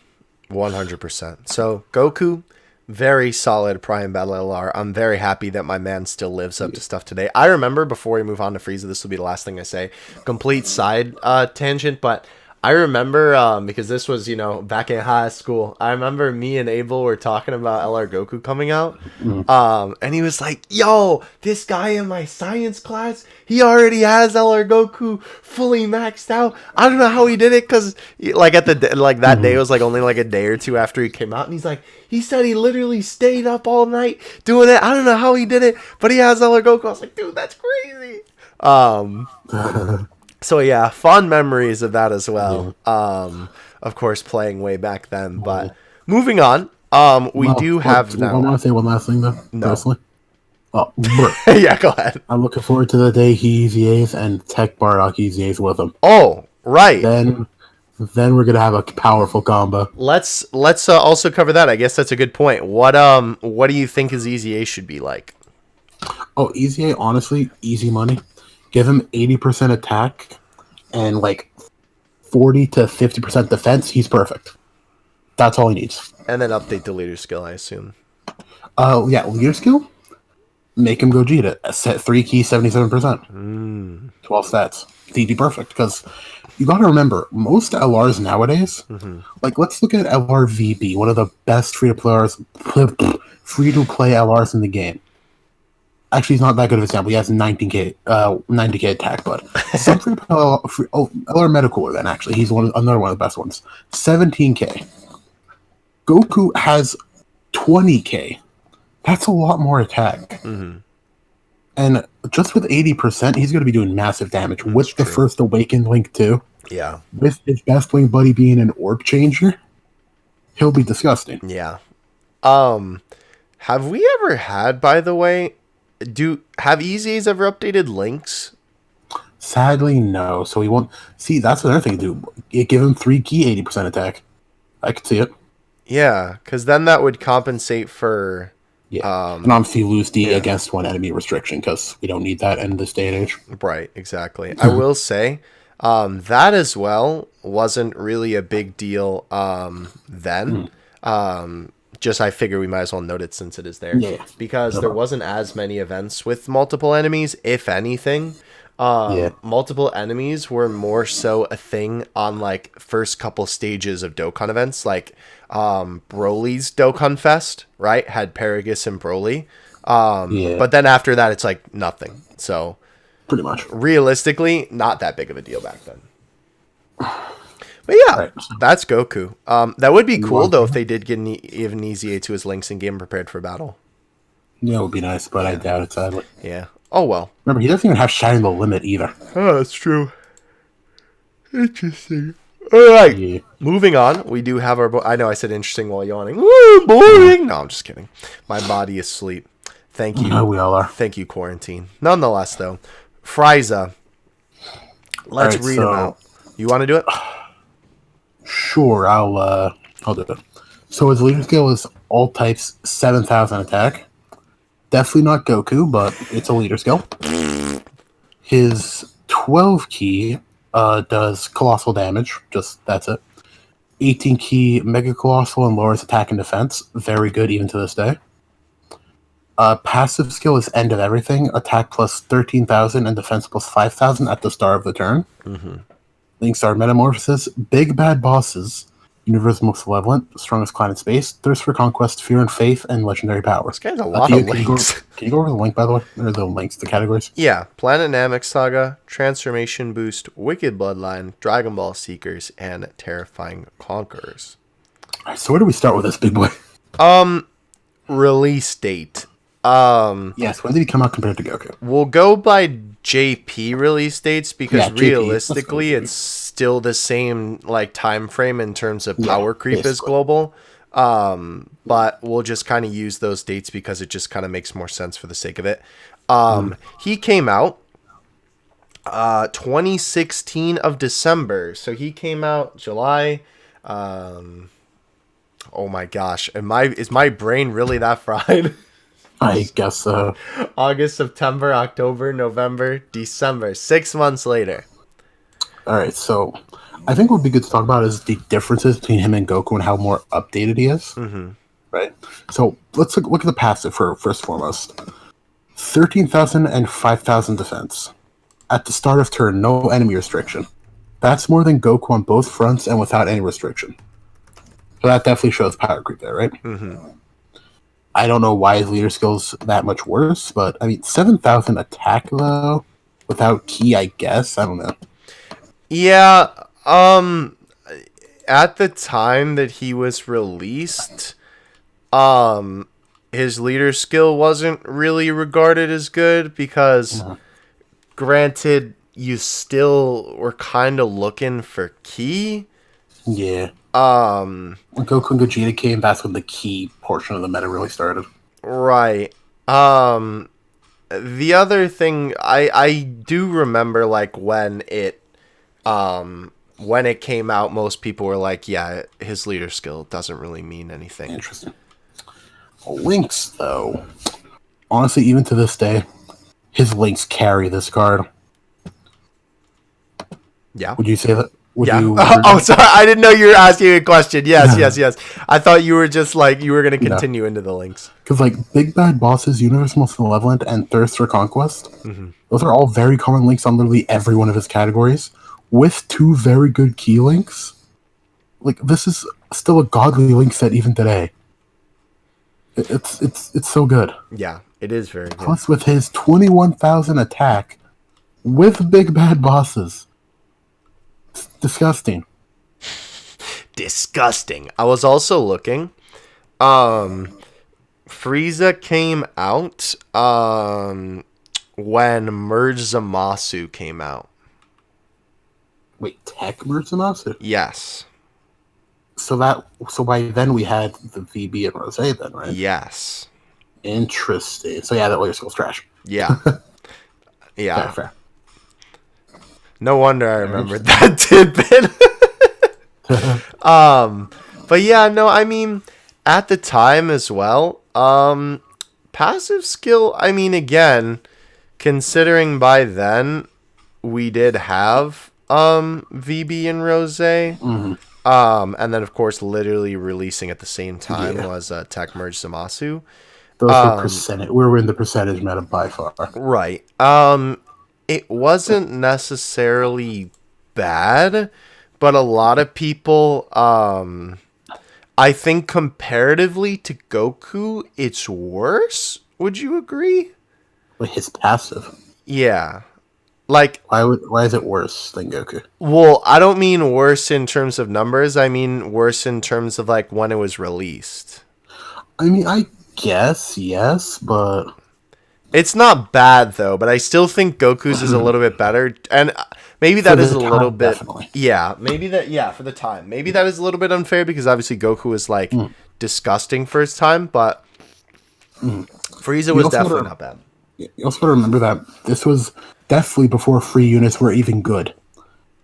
100%. So, Goku, very solid Prime Battle LR. I'm very happy that my man still lives up to stuff today. I remember, before we move on to Frieza, this will be the last thing I say. Complete side tangent, but I remember, because this was, back in high school, I remember me and Abel were talking about LR Goku coming out, and he was like, yo, this guy in my science class, he already has LR Goku fully maxed out. I don't know how he did it, because, like, that day was, like, only, like, a day or two after he came out, and he's like, he said he literally stayed up all night doing it. I don't know how he did it, but he has LR Goku. I was like, dude, that's crazy. So yeah, fond memories of that as well. Of course, playing way back then. But moving on, we do have now. I want to say one last thing though. No. Personally. Oh, yeah, go ahead. I'm looking forward to the day he EZAs and Tech Bardock EZAs with him. Oh, right. Then we're gonna have a powerful combo. Let's also cover that. I guess that's a good point. What do you think his EZA should be like? Oh, EZA, honestly, easy money. Give him 80% attack and like 40 to 50% defense. He's perfect. That's all he needs. And then update the leader skill, I assume. Yeah, leader skill. Make him Gogeta. Set 3 key, 77%. 12 stats. He'd be perfect because you got to remember most LRs nowadays. Like, let's look at LRVB, one of the best free to play LRs in the game. Actually, he's not that good of an example. He has 90k attack, but some LR Medical then, actually. He's another one of the best ones. 17k. Goku has 20k. That's a lot more attack. And just with 80%, he's going to be doing massive damage. With the first Awakened Link, too. Yeah. With his best Link buddy being an Orb Changer, he'll be disgusting. Yeah. Have we ever had, by the way... have EZAs ever updated links? Sadly, no. So he won't. See, that's another thing to do. Give him 3 key, 80% attack. I could see it. Yeah, because then that would compensate for. Yeah. And obviously lose D against one enemy restriction because we don't need that in this day and age. Right, exactly. I will say that as well wasn't really a big deal then. Just I figure we might as well note it since it is there. Yeah. Because there wasn't as many events with multiple enemies, if anything. Multiple enemies were more so a thing on like first couple stages of Dokkan events, like Broly's Dokkan Fest, right? Had Paragus and Broly. But then after that it's like nothing. So pretty much. Realistically, not that big of a deal back then. But yeah, that's Goku. That would be cool, though, if they did get even EZA to his links and get him prepared for battle. Yeah, it would be nice, but I doubt it, sadly. Yeah. Oh, well. Remember, he doesn't even have Shining the Limit, either. Oh, that's true. Interesting. All right. Yeah. Moving on, we do have our... I know I said interesting while yawning. Woo, boring! No, I'm just kidding. My body is asleep. Thank you. No, we all are. Thank you, quarantine. Nonetheless, though, Frieza. Let's read him out. You want to do it? Sure, I'll do it. So his leader skill is all types 7,000 attack. Definitely not Goku, but it's a leader skill. His 12 key does colossal damage. Just that's it. 18 key mega colossal and lowers attack and defense. Very good even to this day. Passive skill is end of everything. Attack plus 13,000 and defense plus 5,000 at the start of the turn. Links are Metamorphosis, Big Bad Bosses, Universal Most Malevolent, Strongest Clan in Space, Thirst for Conquest, Fear and Faith, and Legendary Power. This guy's a lot of links. Can you go over the link, by the way? Or the links, the categories? Yeah. Planet Namek Saga, Transformation Boost, Wicked Bloodline, Dragon Ball Seekers, and Terrifying Conquerors. Alright, so where do we start with this, big boy? Release date. Yes, when did he come out compared to Goku? We'll go by JP release dates because realistically it's still the same like time frame in terms of power creep as global. But we'll just kind of use those dates because it just kind of makes more sense for the sake of it. He came out 2016 of December. So he came out July. Oh my gosh. Is my brain really that fried? I guess so. August, September, October, November, December. 6 months later. All right, so I think what would be good to talk about is the differences between him and Goku and how more updated he is. Mm-hmm. Right? So let's look at the passive for first and foremost. 13,000 and 5,000 defense. At the start of turn, no enemy restriction. That's more than Goku on both fronts and without any restriction. So that definitely shows power creep there, right? Mm-hmm. I don't know why his leader skill's that much worse, but I mean, 7,000 attack though, without ki, I guess. I don't know. Yeah, at the time that he was released, his leader skill wasn't really regarded as good because, granted, you still were kind of looking for ki. Yeah. When Goku and Gogeta came, that's when the ki portion of the meta really started. Right. The other thing, I do remember, like, when it came out, most people were like, yeah, his leader skill doesn't really mean anything. Interesting. Links, though. Honestly, even to this day, his links carry this card. Yeah. Would you say that? Oh, sorry. I didn't know you were asking a question. Yes. I thought you were just like, you were going to continue into the links. Because, like, Big Bad Bosses, Universe Most Malevolent, and Thirst for Conquest, those are all very common links on literally every one of his categories, with 2 very good key links. Like, this is still a godly link set even today. It's so good. Yeah, it is very good. Plus, with his 21,000 attack, with Big Bad Bosses. It's disgusting. Disgusting. I was also looking. Frieza came out when Merge Zamasu came out. Wait, Tech Merge Zamasu? Yes. So by then we had the VB and Rose then, right? Yes. Interesting. So yeah, that layer skill's trash. Yeah. Yeah. Fair. No wonder I remembered that tidbit. But yeah, no, I mean, at the time as well, passive skill, I mean, again, considering by then we did have VB and Rose, and then of course literally releasing at the same time was Tech Merge Zamasu. Those were percentage. We were in the percentage meta by far. Right. It wasn't necessarily bad, but a lot of people, I think comparatively to Goku, it's worse. Would you agree? Like his passive. Yeah. Like, why is it worse than Goku? Well, I don't mean worse in terms of numbers. I mean worse in terms of like when it was released. I mean, I guess yes, but it's not bad though. But I still think Goku's is a little bit better, and maybe that is a little bit. Definitely. Yeah, maybe that. Yeah, for the time, maybe that is a little bit unfair because obviously Goku is like disgusting first time, but Frieza was definitely not bad. You also got to remember that this was definitely before free units were even good.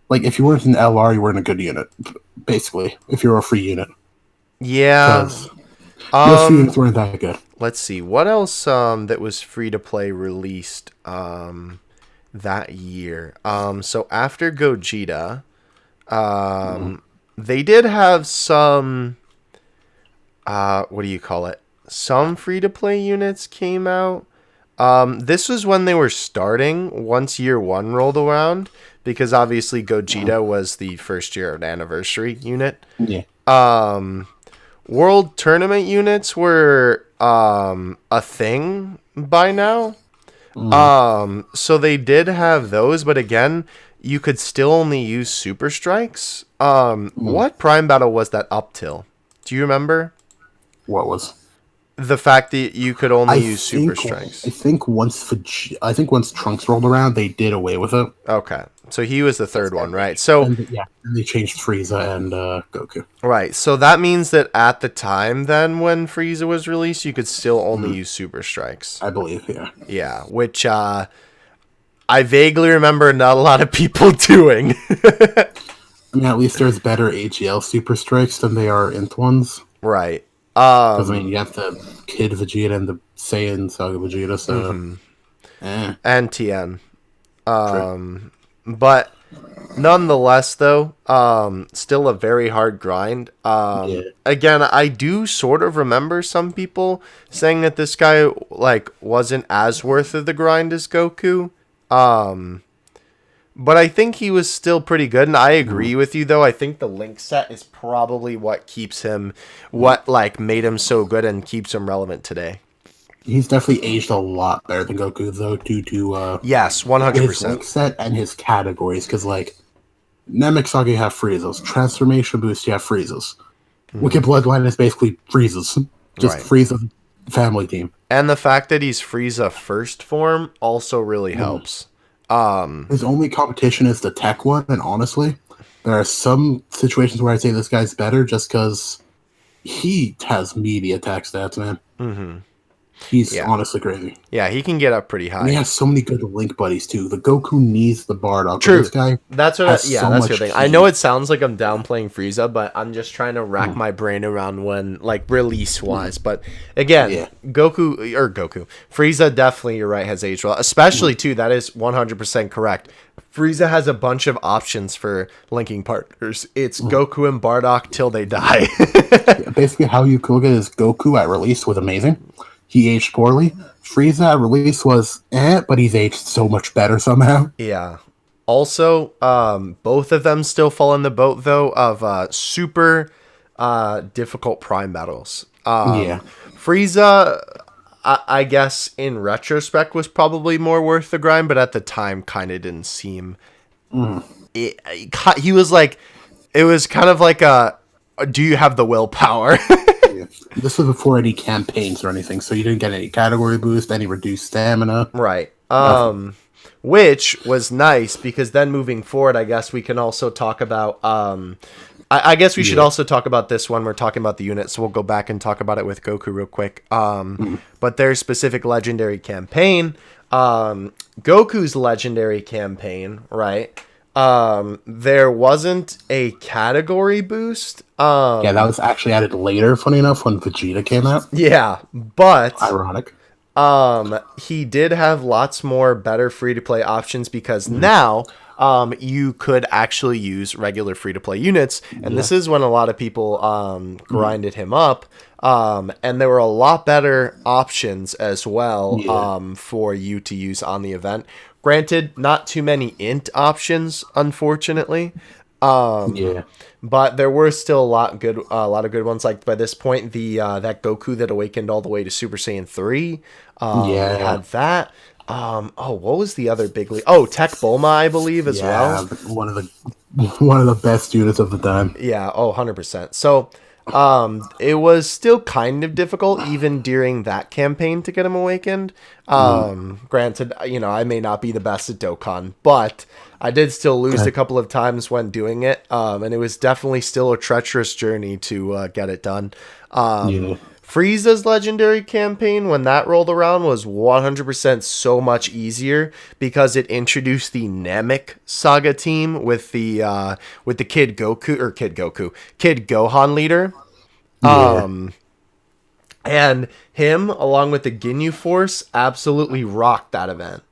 Like, if you weren't an LR, you weren't a good unit, basically, if you were a free unit. Yeah. Most free units weren't that good. Let's see. What else that was free-to-play released that year? So after Gogeta, they did have some... what do you call it? Some free-to-play units came out. This was when they were starting once year 1 rolled around, because obviously Gogeta was the first year of anniversary unit. Yeah. World tournament units were a thing by now. So they did have those, but again, you could still only use super strikes. What prime battle was that up till? Do you remember? What was? The fact that you could only use super strikes. I think once Trunks rolled around, they did away with it. Okay. So he was the third one, right? So and they changed Frieza and Goku. Right. So that means that at the time then when Frieza was released, you could still only use Super Strikes. I believe, yeah. Yeah, which I vaguely remember not a lot of people doing. I mean, at least there's better AGL Super Strikes than they are Int ones. Right. Because, I mean, you have the Kid Vegeta and the Saiyan Saga Vegeta, so... And Tien. But nonetheless, though, still a very hard grind. Again, I do sort of remember some people saying that this guy like wasn't as worth of the grind as Goku. But I think he was still pretty good, and I agree with you though. I think the Link set is probably what keeps him, what like made him so good and keeps him relevant today. He's definitely aged a lot better than Goku, though, due to yes, 100%. His Link set and his categories. Because like Namek Saga, you have Friezas. Transformation Boost, you have Friezas. Wicked Bloodline is basically Friezas, just Frieza family team. And the fact that he's Frieza first form also really helps. His only competition is the tech one, and honestly, there are some situations where I'd say this guy's better just because he has meaty attack stats, man. Mm-hmm. He's honestly crazy. Yeah, he can get up pretty high. And he has so many good Link buddies too. The Goku needs the Bardock. True. This guy that's what. That's the thing. I know it sounds like I'm downplaying Frieza, but I'm just trying to rack my brain around when like release wise. But again, Frieza definitely, you're right, has aged well. Especially too. That is 100% correct. Frieza has a bunch of options for linking partners. It's Goku and Bardock till they die. Basically, how you could look at it is Goku at release was amazing. He aged poorly. Frieza at release was but he's aged so much better somehow. Yeah. Also, both of them still fall in the boat, though, of super difficult Prime battles. Frieza, I guess, in retrospect, was probably more worth the grind, but at the time, kind of didn't seem... He was like... It was kind of like a... Do you have the willpower? This was before any campaigns or anything, so you didn't get any category boost, any reduced stamina. Right. Which was nice, because then moving forward, I guess we can also talk about... I guess we should also talk about this when we're talking about the unit, so we'll go back and talk about it with Goku real quick. But their specific legendary campaign, Goku's legendary campaign, right? There wasn't a category boost. That was actually added later, funny enough, when Vegeta came out. Yeah, but... Ironic. He did have lots more better free-to-play options, because now... you could actually use regular free-to-play units, and this is when a lot of people grinded him up, and there were a lot better options as well for you to use on the event. Granted, not too many int options, unfortunately. But there were still a lot of good ones. Like by this point, the that Goku that awakened all the way to Super Saiyan 3 had that. What was the other big league? Oh, Tech Bulma, I believe, as well. One of the best units of the time. Yeah, 100%. So, it was still kind of difficult even during that campaign to get him awakened. Granted, I may not be the best at Dokkan, but I did still lose a couple of times when doing it. And it was definitely still a treacherous journey to get it done. Frieza's legendary campaign, when that rolled around, was 100% so much easier because it introduced the Namek Saga team with the Kid Gohan leader. And him, along with the Ginyu Force, absolutely rocked that event.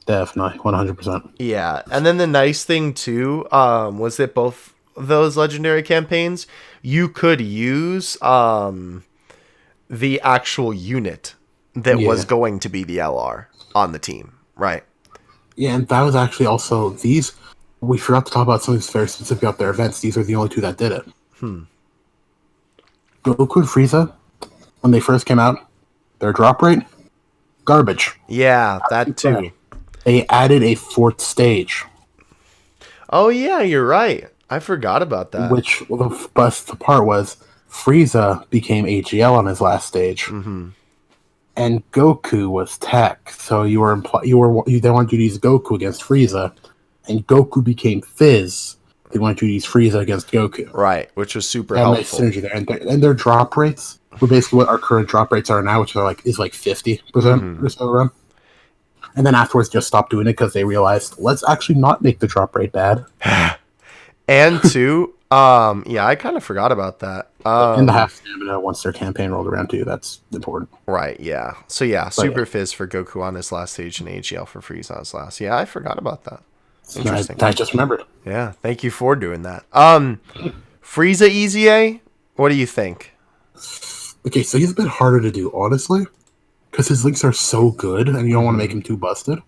Definitely, 100%. Yeah, and then the nice thing, too, was that both those legendary campaigns, you could use... the actual unit that was going to be the LR on the team, right? Yeah, and that was actually also these. We forgot to talk about something very specific about their events. These are the only two that did it. Goku and Frieza, when they first came out, their drop rate, garbage. Yeah, that too. They added a fourth stage. Oh yeah, you're right. I forgot about that. Which the best part was. Frieza became AGL on his last stage, and Goku was Tech. So they wanted you to use Goku against Frieza, and Goku became Fizz, they wanted to use Frieza against Goku. Right, which was super helpful. Nice synergy there. And their drop rates were basically what our current drop rates are now, which are is 50% or so around. And then afterwards just stopped doing it because they realized, let's actually not make the drop rate bad. And two, I kind of forgot about that. And the half stamina once their campaign rolled around too. That's important. Right, yeah. So Super Fizz for Goku on his last stage and AGL for Frieza on his last. Yeah, I forgot about that. Interesting. I just remembered. Yeah, thank you for doing that. Frieza Easy A, what do you think? Okay, so he's a bit harder to do, honestly, because his links are so good, and you don't want to make him too busted.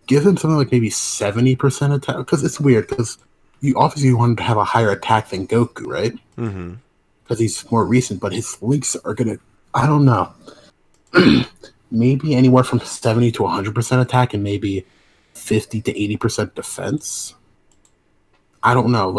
Give him something like maybe 70% attack, because it's weird, because you obviously want to have a higher attack than Goku, right? Mm-hmm. Because he's more recent, but his links are going to, I don't know, maybe anywhere from 70 to 100% attack, and maybe 50 to 80% defense. I don't know,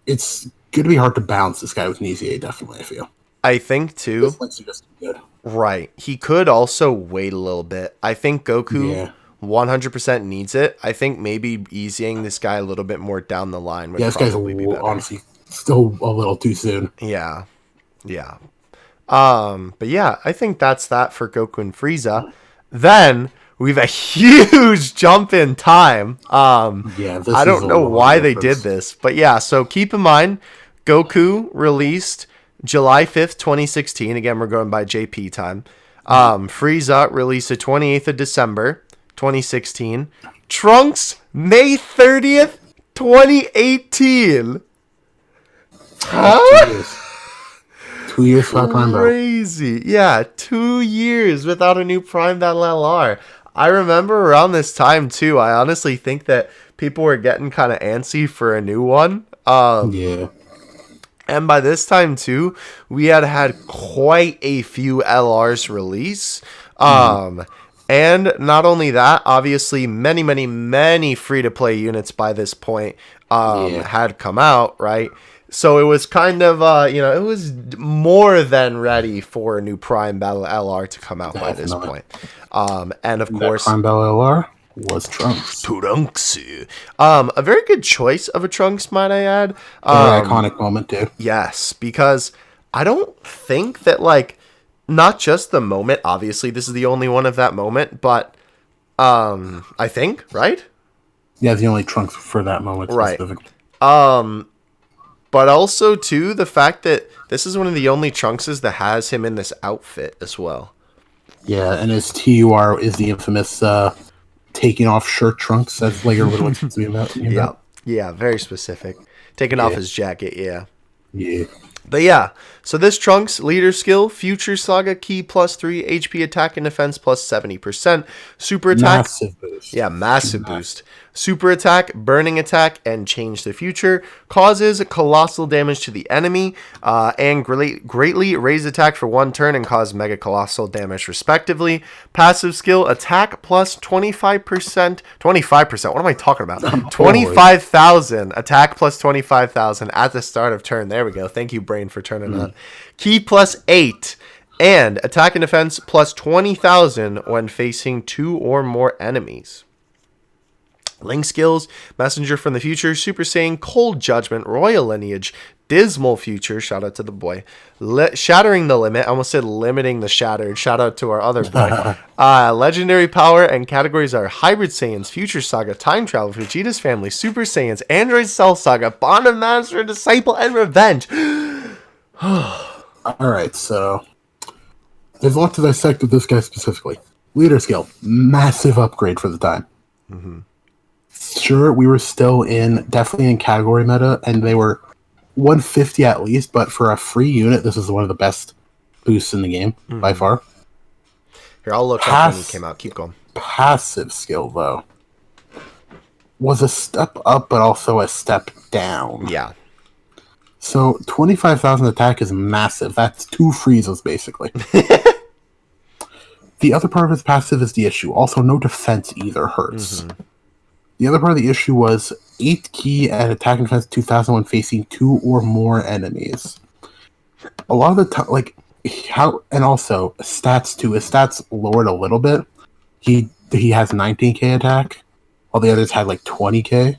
it's going to be hard to balance this guy with an Easy A, definitely, I feel. I think, too. His links are just good. Right. He could also wait a little bit. I think Goku 100% needs it. I think maybe easing this guy a little bit more down the line would probably be better. Honestly still a little too soon. Yeah. Yeah. But yeah, I think that's that for Goku and Frieza. Then we have a huge jump in time. I don't know why they did this, but yeah, so keep in mind, Goku released July 5th, 2016. Again, we're going by JP time. Frieza released the 28th of December, 2016. Trunks, May 30th, 2018. Huh? 2 years without Prime Battle. Crazy. Yeah, 2 years without a new Prime Battle LR. I remember around this time, too, I honestly think that people were getting kind of antsy for a new one. Yeah. And by this time, too, we had quite a few LRs release. And not only that, obviously, many free-to-play units by this point had come out, right? So it was kind of, it was more than ready for a new Prime Battle LR to come out by this point. And of course, Prime Battle LR was Trunks. A very good choice of a Trunks, might I add. Very iconic moment, dude. Yes, because I don't think that, not just the moment, obviously this is the only one of that moment, but I think, right? Yeah, the only Trunks for that moment. Right. Specifically. But also, too, the fact that this is one of the only Trunkses that has him in this outfit as well. Yeah, and his TUR is the infamous taking off shirt Trunks, as later little ones be about. Yeah, very specific. Taking off his jacket, yeah. Yeah. But yeah, so this Trunks leader skill, Future Saga Key +3, HP attack and defense +70%, super attack. Massive boost. Yeah, massive boost. Super attack, burning attack, and change the future. Causes colossal damage to the enemy, and greatly raise attack for 1 turn and cause mega colossal damage respectively. Passive skill, attack plus 25%. 25%, what am I talking about? 25,000, attack plus 25,000 at the start of turn. There we go. Thank you, Brain, for turning on. Key +8. And attack and defense plus 20,000 when facing 2 or more enemies. Link skills, Messenger from the Future, Super Saiyan, Cold Judgment, Royal Lineage, Dismal Future, shout out to the boy, Shattering the Limit, I almost said Limiting the Shattered, shout out to our other boy, Legendary Power, and categories are Hybrid Saiyans, Future Saga, Time Travel, Vegeta's Family, Super Saiyans, Android Cell Saga, Bond of Master, Disciple, and Revenge. Alright, so there's a lot to dissect with this guy specifically. Leader skill, massive upgrade for the time. Sure, we were still definitely in category meta, and they were 150 at least, but for a free unit, this is one of the best boosts in the game, by far. Here, I'll look up when he came out. Keep going. Passive skill, though, was a step up, but also a step down. Yeah. So, 25,000 attack is massive. That's 2 Friezas, basically. The other part of his passive is the issue. Also, no defense either hurts. The other part of the issue was 8 key and attack and defense 2,000 when facing 2 or more enemies. A lot of the time, and also stats too. His stats lowered a little bit. He has 19k attack, while the others had like 20k.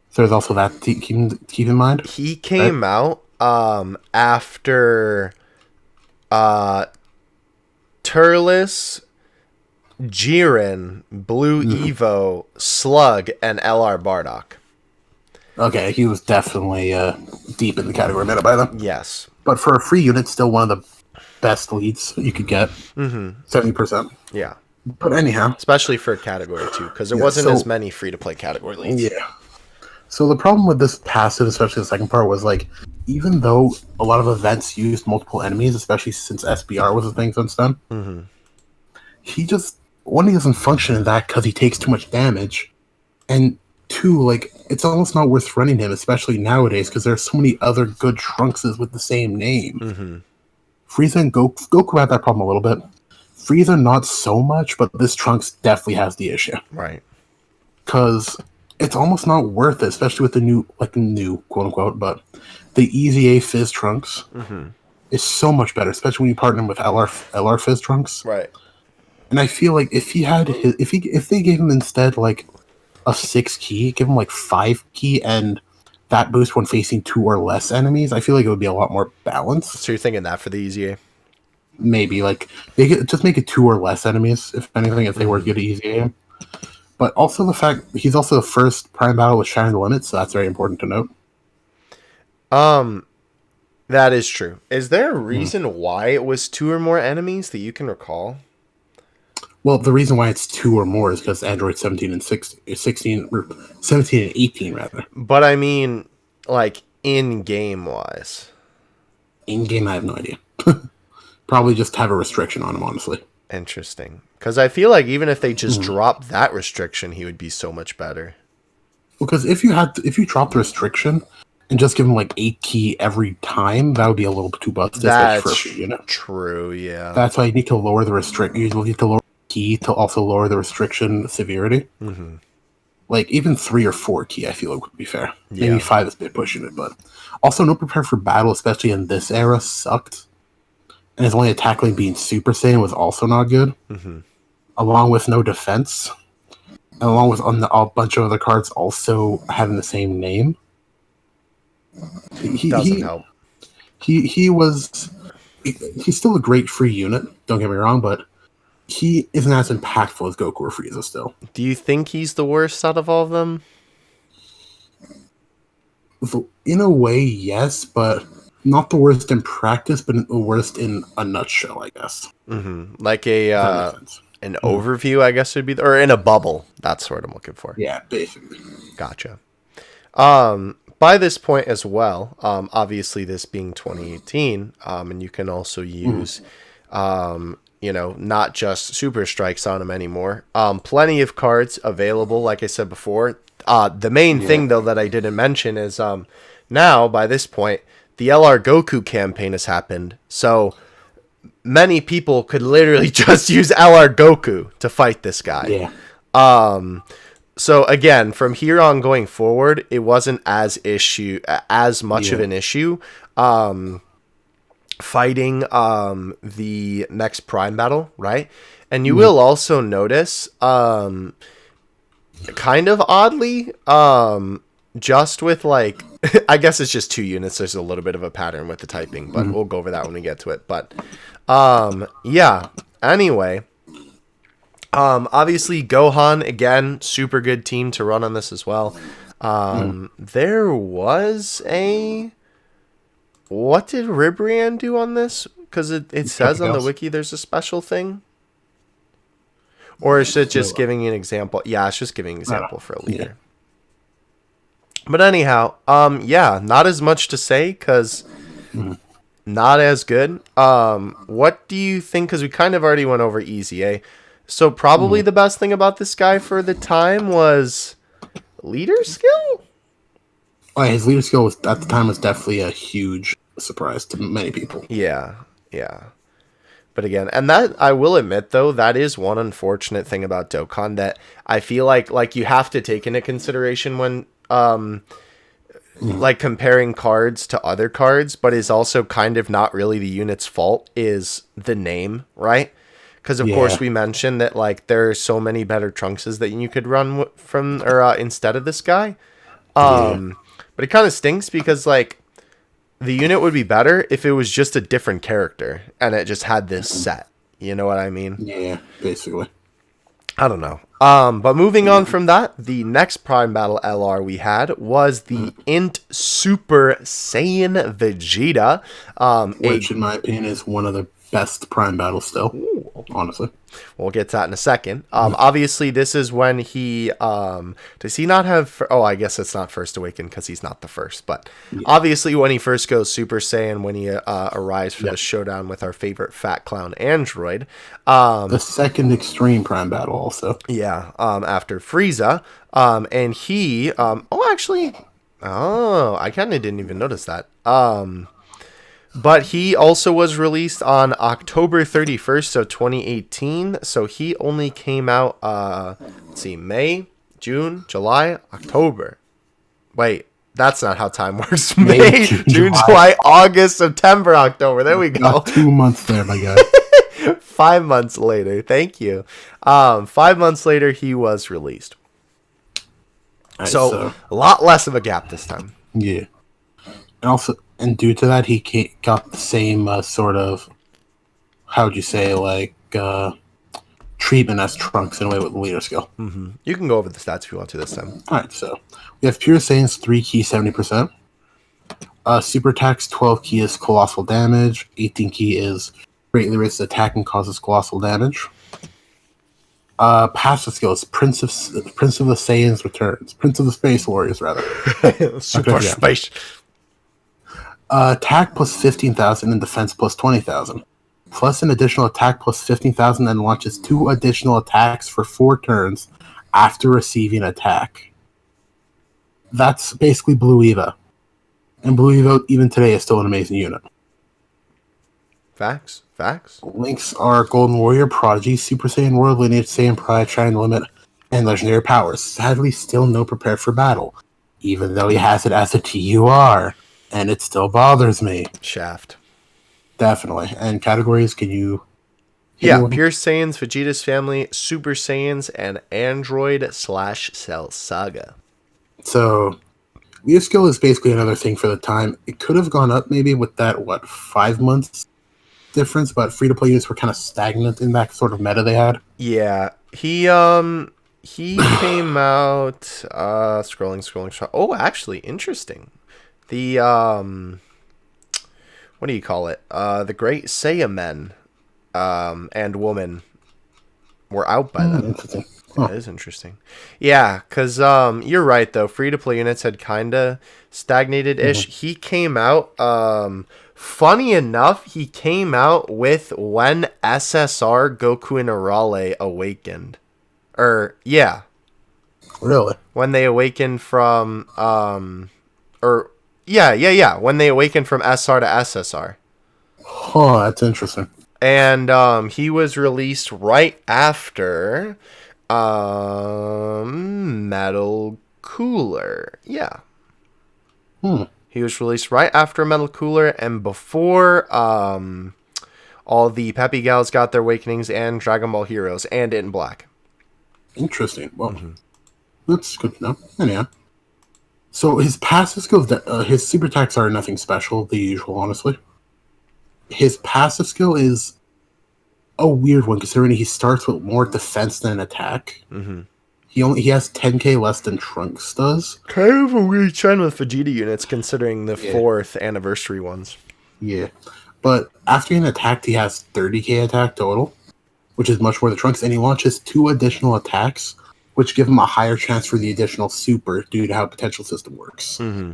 So there's also that to keep in mind. He came out after Turles, Jiren, Blue Evo, Slug, and LR Bardock. Okay, he was definitely deep in the category meta by then. Yes. But for a free unit, still one of the best leads you could get. 70%. Yeah. But anyhow. Especially for category 2, because there wasn't as many free-to-play category leads. Yeah. So the problem with this passive, especially the second part, was like, even though a lot of events used multiple enemies, especially since SBR was a thing since then, he doesn't function in that because he takes too much damage, and 2, like, it's almost not worth running him, especially nowadays, because there's so many other good Trunkses with the same name. Frieza and Goku had that problem a little bit. Frieza not so much, but this Trunks definitely has the issue. Right. Because it's almost not worth it, especially with the new quote-unquote, but the Easy A Fizz Trunks is so much better, especially when you partner him with LR Fizz Trunks. Right. And I feel like if they gave him instead like a 6 key, give him like 5 key and that boost when facing 2 or less enemies, I feel like it would be a lot more balanced. So you're thinking that for the Easy A? Maybe like just make it 2 or less enemies, if anything, if they were good at Easy A. But also the fact he's also the first Prime Battle with Shattered Limits, so that's very important to note. That is true. Is there a reason why it was 2 or more enemies that you can recall? Well, the reason why it's 2 or more is because Android 17 and 17 and 18 rather. But I mean, like in-game wise. In-game, I have no idea. Probably just have a restriction on him, honestly. Interesting. Because I feel like even if they just dropped that restriction, he would be so much better. Because if you drop the restriction and just give him like 8 key every time, that would be a little too busted. That's true, yeah. That's why you need to lower the restriction. You need to lower the key to also lower the restriction severity. Like even 3 or 4 key, I feel like would be fair. Yeah. Maybe 5 is a bit pushing it, but also no prepare for battle, especially in this era, sucked. And his only attack lane being Super Saiyan was also not good. Along with no defense. And along with a bunch of other cards also having the same name. Doesn't help. He's still a great free unit, don't get me wrong, but he isn't as impactful as Goku or Frieza still. Do you think he's the worst out of all of them? In a way, yes, but not the worst in practice, but the worst in a nutshell, I guess. Like an overview, I guess would be, or in a bubble. That's what I'm looking for. Yeah, basically. Gotcha. By this point as well, obviously this being 2018, and you can also use, not just super strikes on him anymore. Plenty of cards available, like I said before. The main thing though that I didn't mention is now by this point the LR Goku campaign has happened, so many people could literally just use LR Goku to fight this guy. Yeah. So again, from here on going forward, it wasn't as much of an issue fighting the next Prime battle, right? And you will also notice, kind of oddly, just with like, I guess it's just 2 units. There's a little bit of a pattern with the typing, but we'll go over that when we get to it. But yeah. Anyway. Obviously Gohan, again, super good team to run on this as well. There was what did Ribrian do on this? Because it says on the wiki there's a special thing. Or is it just giving an example? Yeah, it's just giving an example for a leader. But anyhow, not as much to say because not as good. What do you think? Because we kind of already went over Easy A. So probably the best thing about this guy for the time was leader skill? Oh, his leader skill was at the time was definitely a huge surprise to many people. Yeah. But again, and that I will admit though, that is one unfortunate thing about Dokkan that I feel like you have to take into consideration when like comparing cards to other cards, but is also kind of not really the unit's fault, is the name, right? Because of course we mentioned that like there are so many better Trunkses that you could run from or instead of this guy. But it kind of stinks because like the unit would be better if it was just a different character and it just had this set. You know what I mean? Yeah, basically. I don't know. But moving on from that, the next Prime Battle LR we had was the Int Super Saiyan Vegeta. Which, in my opinion, is one of the best Prime battles still. Ooh. Honestly. We'll get to that in a second. Obviously, this is when he... does he not have... Oh, I guess it's not First Awakened because he's not the first. But obviously, when he first goes Super Saiyan, when he arrives for the showdown with our favorite fat clown android. The second Extreme Prime battle also. Yeah, after Frieza. And he... I kind of didn't even notice that. But he also was released on October 31st of 2018. So he only came out, May, June, July, October. Wait, that's not how time works. May, June, July, August, September, October. There we go. Got 2 months there, my guy. 5 months later. Thank you. 5 months later, he was released. Right, so a lot less of a gap this time. Yeah. And also... And due to that, he got the same sort of, how would you say, like, treatment as Trunks in a way with the leader skill. Mm-hmm. You can go over the stats if you want to this time. Alright, so we have Pure Saiyan's 3 key, 70%. Super Attack's 12 key is Colossal Damage. 18 key is greatly raises attack and causes colossal damage. Passive skills, Prince of the Saiyans returns. Prince of the Space Warriors, rather. Super Space. Attack plus 15,000 and defense plus 20,000. Plus an additional attack plus 15,000 and launches 2 additional attacks for 4 turns after receiving attack. That's basically Blue Eva. And Blue Eva, even today, is still an amazing unit. Facts. Links are Golden Warrior, Prodigy, Super Saiyan World, Lineage, Saiyan Pride, Triangle Limit, and Legendary Powers. Sadly, still no Prepared for Battle, even though he has it as a TUR. And it still bothers me. Shaft. Definitely. And categories, can you... Yeah, Pure Saiyans, Vegeta's Family, Super Saiyans, and Android/Cell Saga. So, Leader skill is basically another thing for the time. It could have gone up maybe with that, 5 months difference, but free-to-play units were kind of stagnant in that sort of meta they had. Yeah. He came out... scrolling. Oh, actually, interesting. The, what do you call it? The Great Saiyamen, and Woman were out by then. Interesting. That is interesting. Yeah, because, you're right, though. Free-to-play units had kind of stagnated-ish. Mm-hmm. He came out, funny enough, he came out with when SSR, Goku, and Arale awakened. Yeah. Really? When they awakened from, Yeah. When they awakened from SR to SSR. Oh, that's interesting. And he was released right after Metal Cooler. Yeah. He was released right after Metal Cooler and before all the Peppy Gals got their awakenings and Dragon Ball Heroes and In Black. Interesting. Well, that's good to know. Anyhow. So his passive skills, his super attacks are nothing special, the usual, honestly. His passive skill is a weird one, considering he starts with more defense than attack. Mm-hmm. He has 10k less than Trunks does. Kind of a weird trend with Vegeta units, considering the 4th anniversary ones. Yeah, but after getting attacked, he has 30k attack total, which is much more than Trunks, and he launches 2 additional attacks, which give him a higher chance for the additional super due to how potential system works. Mm-hmm.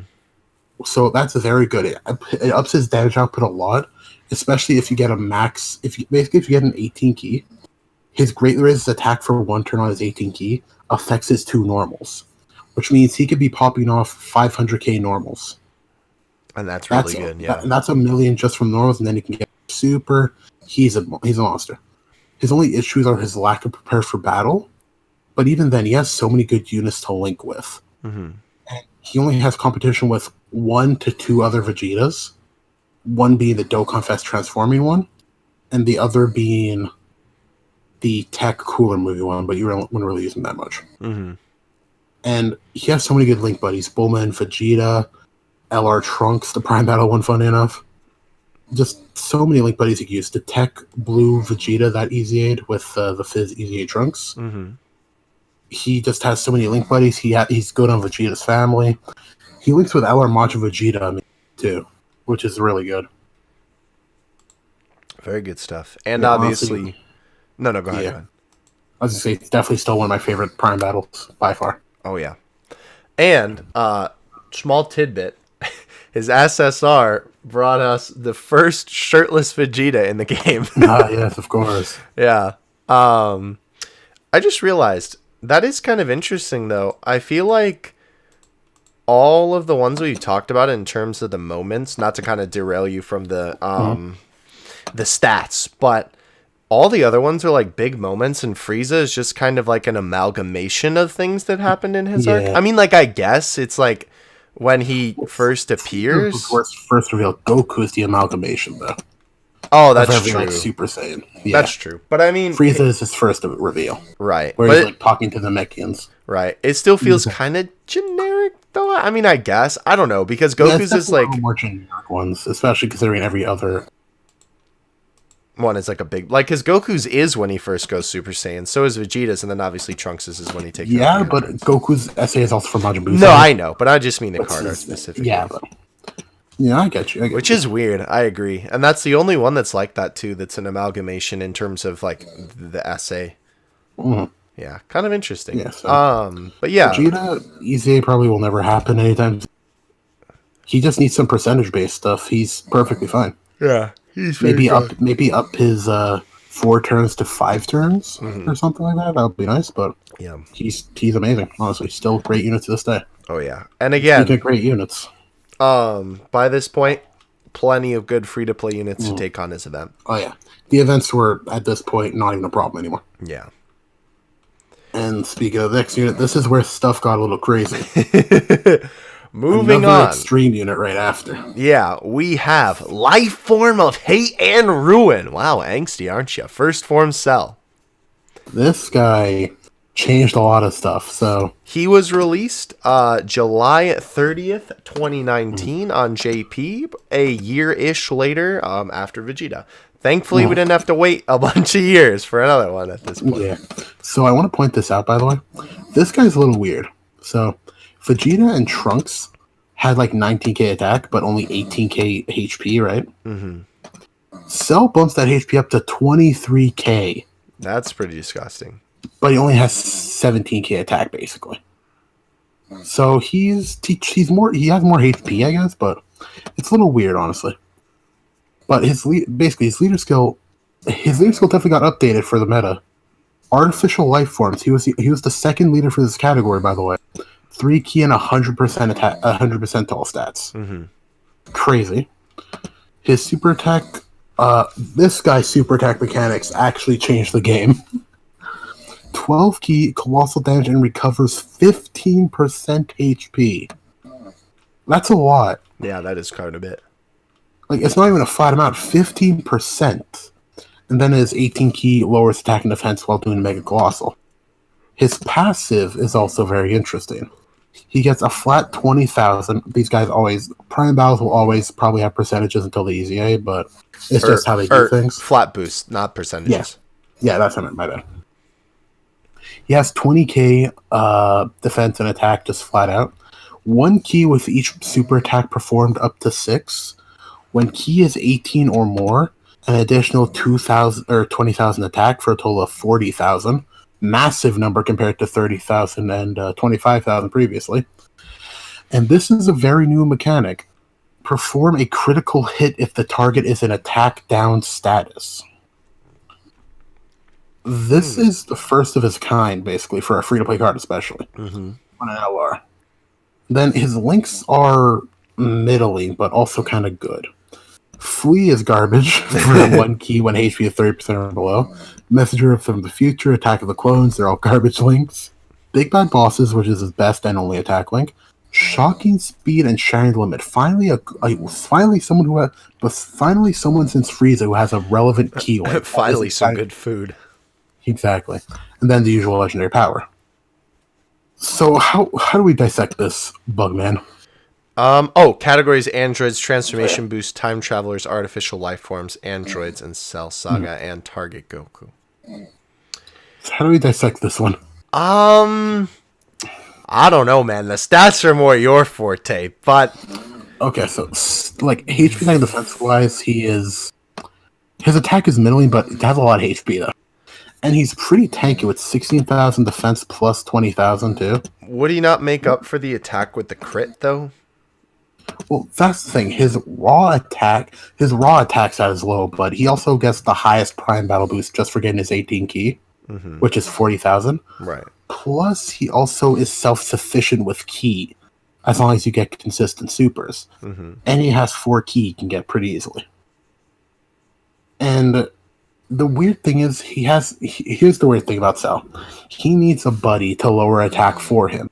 So that's very good. It ups his damage output a lot, especially if you get a max. If you get an 18 key, his greatly raises attack for 1 turn on his 18 key affects his 2 normals, which means he could be popping off 500k normals. And that's really good. Yeah, and that's 1 million just from normals, and then he can get super. He's a monster. His only issues are his lack of prepare for battle. But even then, he has so many good units to link with. Mm-hmm. And he only has competition with 1 to 2 other Vegetas. One being the Dokkan Fest transforming one, and the other being the tech cooler movie one, but you wouldn't really use him that much. Mm-hmm. And he has so many good Link buddies. Bulma and Vegeta, LR Trunks, the Prime Battle one, funny enough. Just so many Link buddies you can use. The Tech Blue Vegeta, that Easy Aid with the Fizz Easy Aid Trunks. Mm-hmm. He just has so many Link buddies. He's good on Vegeta's family. He links with LR Majin Vegeta too, which is really good. Very good stuff. And obviously... Honestly, go ahead. Go ahead. I was going to say, it's definitely still one of my favorite Prime battles, by far. Oh, yeah. And, small tidbit, his SSR brought us the first shirtless Vegeta in the game. Yes, of course. Yeah. I just realized, that is kind of interesting, though. I feel like all of the ones we talked about in terms of the moments, not to kind of derail you from the stats, but... all the other ones are like big moments, and Frieza is just kind of like an amalgamation of things that happened in his arc. I mean, like, I guess it's like when he first appears. First reveal, Goku is the amalgamation, though. Oh, that's true. Like Super Saiyan. Yeah. That's true. But I mean, Frieza is his first reveal. Right. Where he's like talking to the Mechians. Right. It still feels kind of generic, though. I mean, I guess. I don't know, because Goku's is like... more generic ones, especially considering every other... one is like a big, like, because Goku's is when he first goes Super Saiyan, so is Vegeta's, and then obviously Trunks' is when he takes. Yeah, but Goku's essay is also for Majin Buu. No, I know, but I just mean the card art specifically. Yeah, but I get you. Which is weird. I agree, and that's the only one that's like that too. That's an amalgamation in terms of like the essay. Mm-hmm. Yeah, kind of interesting. Yeah, so but yeah, Vegeta EZA probably will never happen anytime. He just needs some percentage based stuff. He's perfectly fine. Yeah. He's maybe up his 4 turns to 5 turns or something like that. That would be nice, but yeah, he's amazing. Honestly, still great unit to this day. Oh yeah, and again, great units. By this point, plenty of good free to play units to take on his event. Oh yeah, the events were at this point not even a problem anymore. Yeah. And speaking of the next unit, this is where stuff got a little crazy. Moving Another on. extreme unit right after. Yeah, we have Life Form of Hate and Ruin. Wow, angsty, aren't you? First Form Cell. This guy changed a lot of stuff. So he was released July 30th, 2019 on JP, a year-ish later after Vegeta. Thankfully, we didn't have to wait a bunch of years for another one at this point. Yeah. So I want to point this out, by the way. This guy's a little weird. So Vegeta and Trunks had like 19k attack, but only 18k HP, right? Mm-hmm. Cell bumps that HP up to 23k. That's pretty disgusting. But he only has 17k attack, basically. So he has more HP, I guess, but it's a little weird, honestly. But his leader skill definitely got updated for the meta. Artificial life forms. He was the second leader for this category, by the way. 3 key and 100% attack, 100% tall stats. Mm-hmm. Crazy. His super attack. This guy's super attack mechanics actually changed the game. 12 key, colossal damage, and recovers 15% HP. That's a lot. Yeah, that is quite a bit. Like, it's not even a flat amount. 15%. And then his 18 key lowers attack and defense while doing Mega Colossal. His passive is also very interesting. He gets a flat 20,000. These guys always... Prime battles will always probably have percentages until the EZA, but it's just how they do things. Flat boost, not percentages. Yeah, that's what I meant, my bad. He has 20k defense and attack just flat out. 1 key with each super attack performed up to 6. When key is 18 or more, an additional 2,000 or 20,000 attack for a total of 40,000. Massive number compared to 30,000 and 25,000 previously. And this is a very new mechanic. Perform a critical hit if the target is in attack down status. This is the first of its kind, basically, for a free-to-play card especially. Mm-hmm. On an LR. Then his links are middling, but also kind of good. Flee is garbage for 1 key when HP is 30% or below. Messenger from the Future, Attack of the Clones, they're all garbage links. Big Bad Bosses, which is his best and only attack link. Shocking Speed and Shining Limit. Finally someone since Frieza who has a relevant key link. Finally some good food. Exactly. And then the usual legendary power. So how do we dissect this, Bugman? Categories: androids, transformation boost, time travelers, artificial life forms, androids, and Cell Saga and Target Goku. So how do we dissect this one? I don't know, man. The stats are more your forte, but okay, so like HP 9 defense wise, his attack is middling, but it has a lot of HP though, and he's pretty tanky with 16,000 defense plus 20,000 too. Would he not make up for the attack with the crit though? Well, that's the thing. His raw attack stat is low, but he also gets the highest prime battle boost just for getting his 18 key, which is 40,000. Right. Plus, he also is self-sufficient with key, as long as you get consistent supers. And he has 4 key he can get pretty easily. And the weird thing is, here's the weird thing about Cell. He needs a buddy to lower attack for him.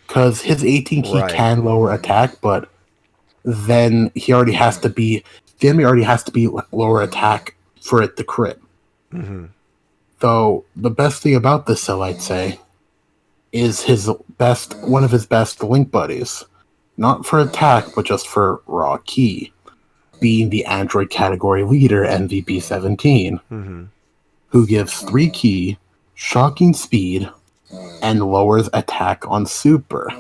Because his 18 key can lower attack, but then the enemy already has to be lower attack for it to crit. Though the best thing about this Cell, I'd say, is one of his best link buddies. Not for attack, but just for raw key. Being the Android category leader, MVP 17. Who gives 3 key, shocking speed, and lowers attack on super.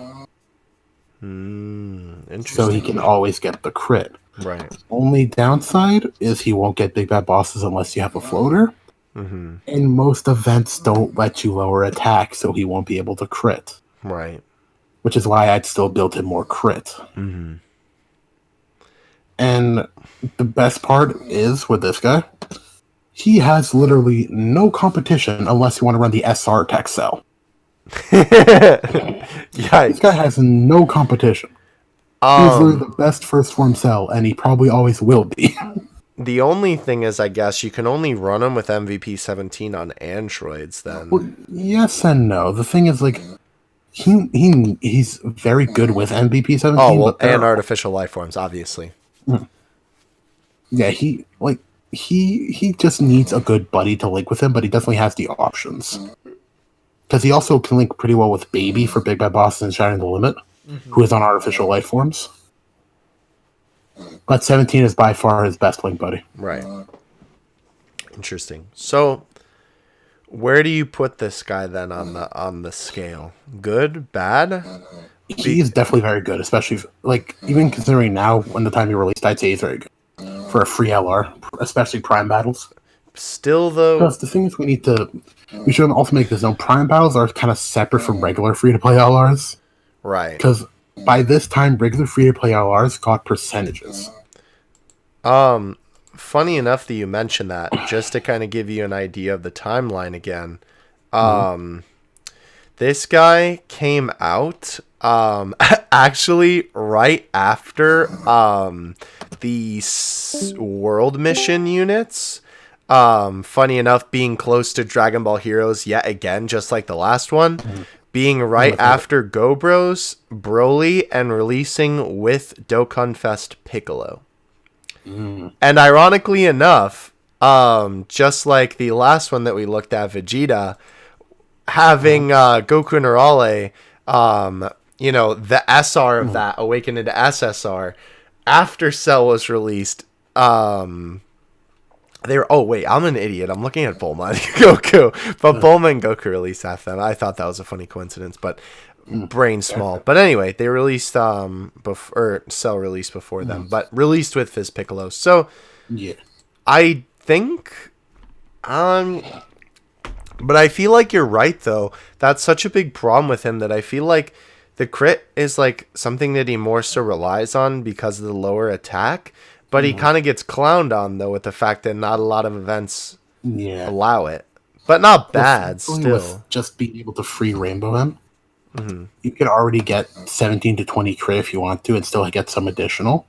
Interesting. So he can always get the crit. Right. Only downside is he won't get big bad bosses unless you have a floater. And most events don't let you lower attack, so he won't be able to crit. Right. Which is why I'd still build him more crit. And the best part is, with this guy, he has literally no competition unless you want to run the SR tech Cell. This guy has no competition. He's literally the best first form Cell, and he probably always will be. The only thing is, I guess, you can only run him with MVP 17 on androids, then. Well, yes and no. The thing is, like, he's very good with MVP 17. Oh, well, and artificial life forms, obviously. Yeah, he just needs a good buddy to link with him, but he definitely has the options. Because he also can link pretty well with Baby for Big Bad Boss and Shining the Limit, who is on artificial life forms. But 17 is by far his best link buddy. Right. Interesting. So, where do you put this guy then on the scale? Good? Bad? He is definitely very good, especially even considering now when the time he released, I'd say he's very good for a free LR, especially Prime battles. Still, though, because the thing is, we should also make this known. Prime battles are kind of separate from regular free-to-play LRs. Right. Because by this time, regular free-to-play LRs got percentages. Funny enough that you mentioned that, just to kind of give you an idea of the timeline again. This guy came out actually right after the world mission units. Funny enough, being close to Dragon Ball Heroes yet again, just like the last one, being right after Go Bros, Broly, and releasing with Dokkan Fest Piccolo. And ironically enough, just like the last one that we looked at, Vegeta, having Goku and Arale, the SR of that awakened into SSR after Cell was released. They were, I'm an idiot. I'm looking at Bulma and Goku. But Bulma and Goku released after them. I thought that was a funny coincidence, but brain small. But anyway, they released Cell released before them, but released with Fizz Piccolo. So yeah, I think but I feel like you're right though. That's such a big problem with him that I feel like the crit is like something that he more so relies on because of the lower attack. But he kind of gets clowned on, though, with the fact that not a lot of events allow it. But not bad, still. With just being able to free rainbow him, you can already get 17 to 20 crit if you want to and still get some additional.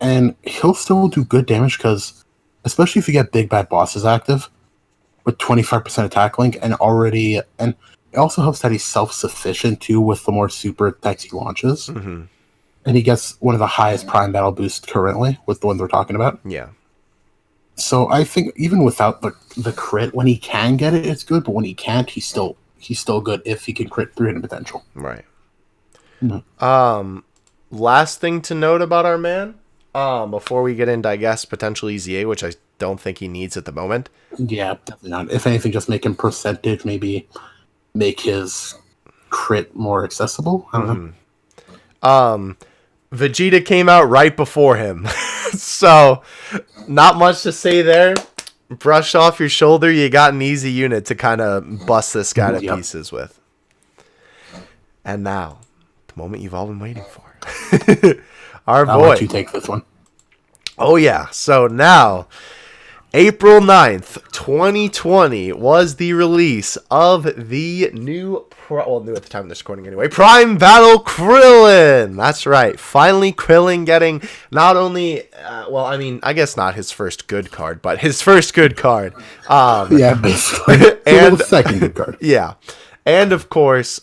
And he'll still do good damage because, especially if you get big bad bosses active, with 25% attack link, and it also helps that he's self-sufficient, too, with the more super attacks he launches. And he gets one of the highest prime battle boosts currently with the ones we're talking about. Yeah. So I think even without the crit, when he can get it, it's good. But when he can't, he's still good if he can crit 300 potential. Right. Mm-hmm. Last thing to note about our man, before we get into, I guess, potential EZA, which I don't think he needs at the moment. Yeah, definitely not. If anything, just make him percentage, maybe make his crit more accessible. I don't know. Vegeta came out right before him. So, not much to say there. Brush off your shoulder. You got an easy unit to kind of bust this guy to pieces with. And now, the moment you've all been waiting for. Our boy. I'll let you take this one. Oh, yeah. So now, April 9th, 2020 was the release of the new, new at the time of this recording anyway, Prime Battle Krillin. That's right. Finally, Krillin getting not only, I guess not his first good card, but his first good card. Yeah, basically. And the second good card. Yeah. And, of course,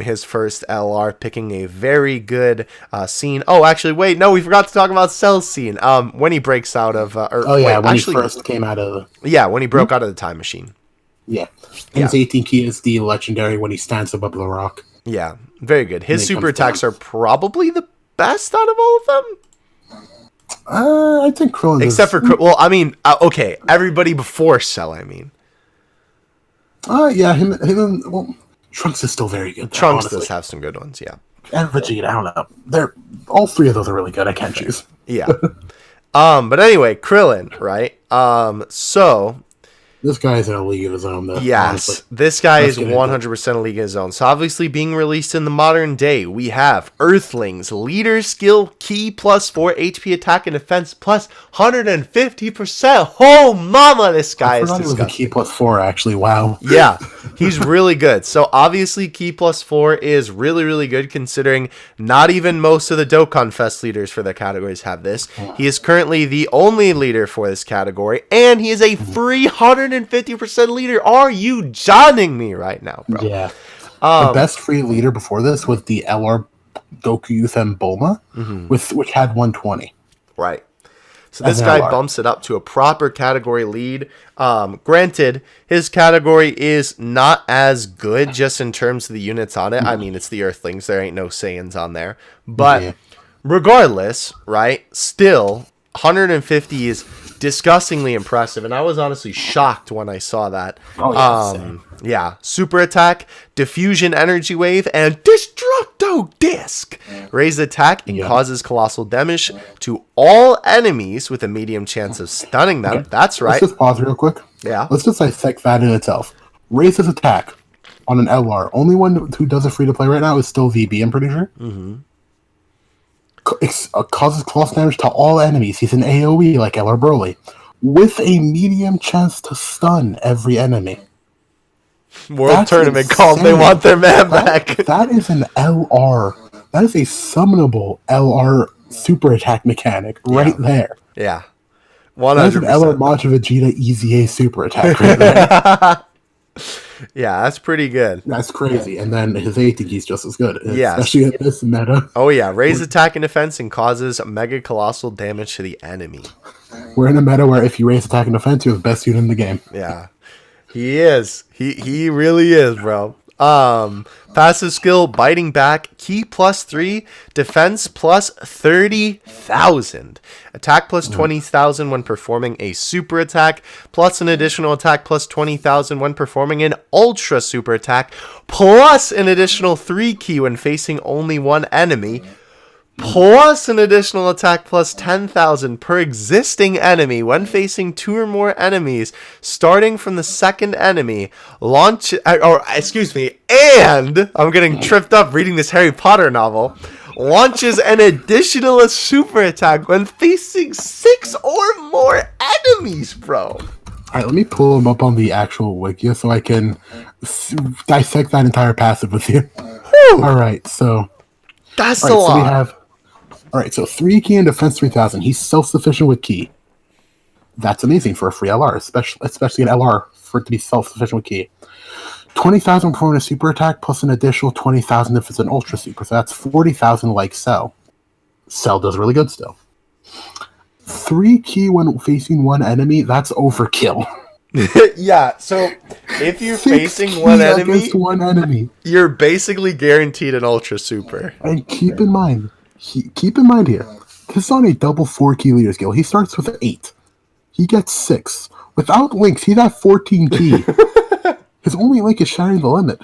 his first LR, picking a very good scene. Oh, actually, wait, no, we forgot to talk about Cell's scene. When he breaks out of... when he first came out of... Yeah, when he broke out of the time machine. Yeah. And his 18 key is the legendary when he stands above the rock. Yeah, very good. His super attacks are probably the best out of all of them. I think Krillin Except for... Well, I mean, okay, everybody before Cell, I mean. Yeah, him well... Trunks is still very good. Trunks does have some good ones, yeah. And Vegeta, I don't know. All three of those are really good. I can't choose. Yeah. But anyway, Krillin, right? So this guy's in a league of his own, though. Yes, honestly. This guy is 100% a league of his own. So obviously being released in the modern day, we have Earthlings, leader skill, key plus 4, HP attack and defense plus 150%. Oh, mama, this guy is disgusting. It was a key plus 4, actually. Wow. Yeah, he's really good. So obviously key plus 4 is really, really good considering not even most of the Dokkan Fest leaders for their categories have this. He is currently the only leader for this category, and he is a free 150% leader. Are you johnning me right now, bro? Yeah. The best free leader before this was the LR Goku Youth and Bulma, which had 120. Right. So this guy bumps it up to a proper category lead. Granted, his category is not as good just in terms of the units on it. I mean, it's the Earthlings. There ain't no Saiyans on there. But regardless, right, still, 150 is disgustingly impressive, and I was honestly shocked when I saw that. Yeah, super attack, diffusion energy wave, and destructo disc. Raise attack and causes colossal damage to all enemies with a medium chance of stunning them. That's right. Let's just pause real quick. Yeah. Let's just dissect that in itself. Raise his attack on an LR. Only one who does it free to play right now is still VB, I'm pretty sure. Causes colossal damage to all enemies. He's an AoE like LR Broly, with a medium chance to stun every enemy. World Tournament called. They want their man back. That is an LR. That is a summonable LR super attack mechanic right there. Yeah. 100%. That's an LR Majin Vegeta EZA super attack right there. Yeah, that's pretty good. That's crazy. And then his ATG is just as good. Yeah. Especially in this meta. Oh, yeah. Raise attack and defense and causes mega colossal damage to the enemy. We're in a meta where if you raise attack and defense, you're the best unit in the game. Yeah. He is. He really is, bro. Passive skill, biting back, key plus 3, defense plus 30,000. Attack plus 20,000 when performing a super attack, plus an additional attack plus 20,000 when performing an ultra super attack, plus an additional 3 key when facing only one enemy, plus an additional attack plus 10,000 per existing enemy when facing 2 or more enemies, starting from the second enemy, and I'm getting tripped up reading this Harry Potter novel, launches an additional super attack when facing 6 or more enemies, bro. Alright, let me pull them up on the actual wiki so I can dissect that entire passive with you. Alright, so... That's a lot. So we have... Alright, so 3 key and defense 3,000. He's self-sufficient with key. That's amazing for a free LR, especially an LR for it to be self-sufficient with key. 20,000 for a super attack, plus an additional 20,000 if it's an ultra super. So that's 40,000 like Cell. Cell does really good still. 3 ki when facing one enemy, that's overkill. Yeah, so if you're 6 facing ki one against one enemy. you're basically guaranteed an ultra super. And keep in mind here, this is on a double 4 ki leader skill. He starts with 8. He gets 6. Without links, he's at 14 ki. His only link is Shattering the Limit.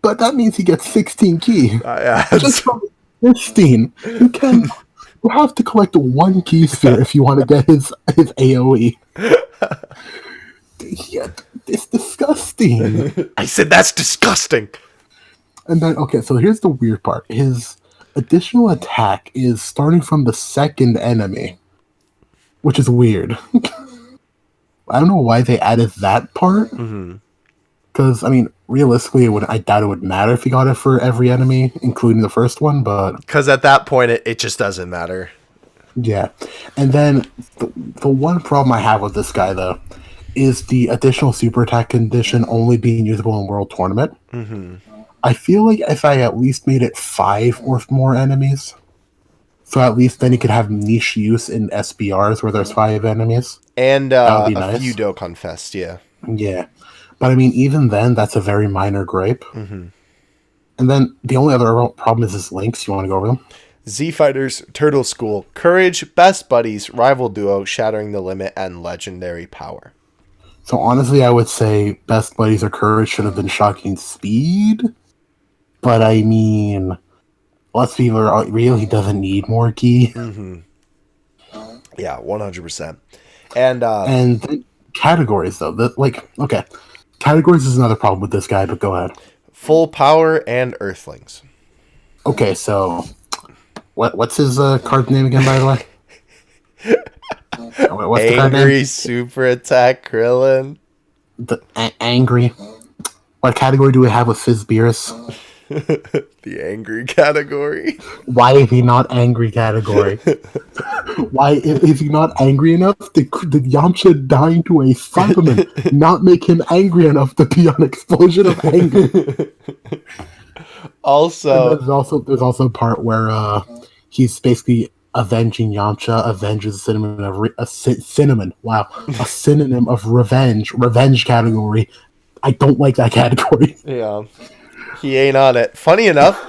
But that means he gets 16 ki. Just from 15. You have to collect 1 ki sphere if you want to get his AoE. Yeah, it's disgusting. I said that's disgusting. And then, okay, so here's the weird part. His additional attack is starting from the second enemy, which is weird. I don't know why they added that part. Because, I mean, realistically, I doubt it would matter if you got it for every enemy, including the first one, but... Because at that point, it just doesn't matter. Yeah. And then, the one problem I have with this guy, though, is the additional super attack condition only being usable in World Tournament. I feel like if I at least made it 5 or more enemies, so at least then you could have niche use in SBRs where there's 5 enemies. And that would be a nice. few Dokkan Fest, yeah. Yeah. But I mean, even then, that's a very minor gripe. And then the only other problem is his links. You want to go over them? Z Fighters, Turtle School, Courage, Best Buddies, Rival Duo, Shattering the Limit, and Legendary Power. So honestly, I would say Best Buddies or Courage should have been Shocking Speed. But I mean, let's be real, he doesn't need more ki. Yeah, 100%. And categories, though. Okay. Categories is another problem with this guy, but go ahead. Full Power and Earthlings. Okay, so what's his card name again, by the way? What's the card name? Angry Super Attack Krillin. Angry. What category do we have with Fizzbeerus? The angry category. Why is he not angry category? Why is he not angry enough? Did Yamcha dying to a Cyberman not make him angry enough to be an explosion of anger? Also, there's also a part where he's basically avenging Yamcha, avenges a synonym of revenge category. I don't like that category. Yeah. He ain't on it. Funny enough,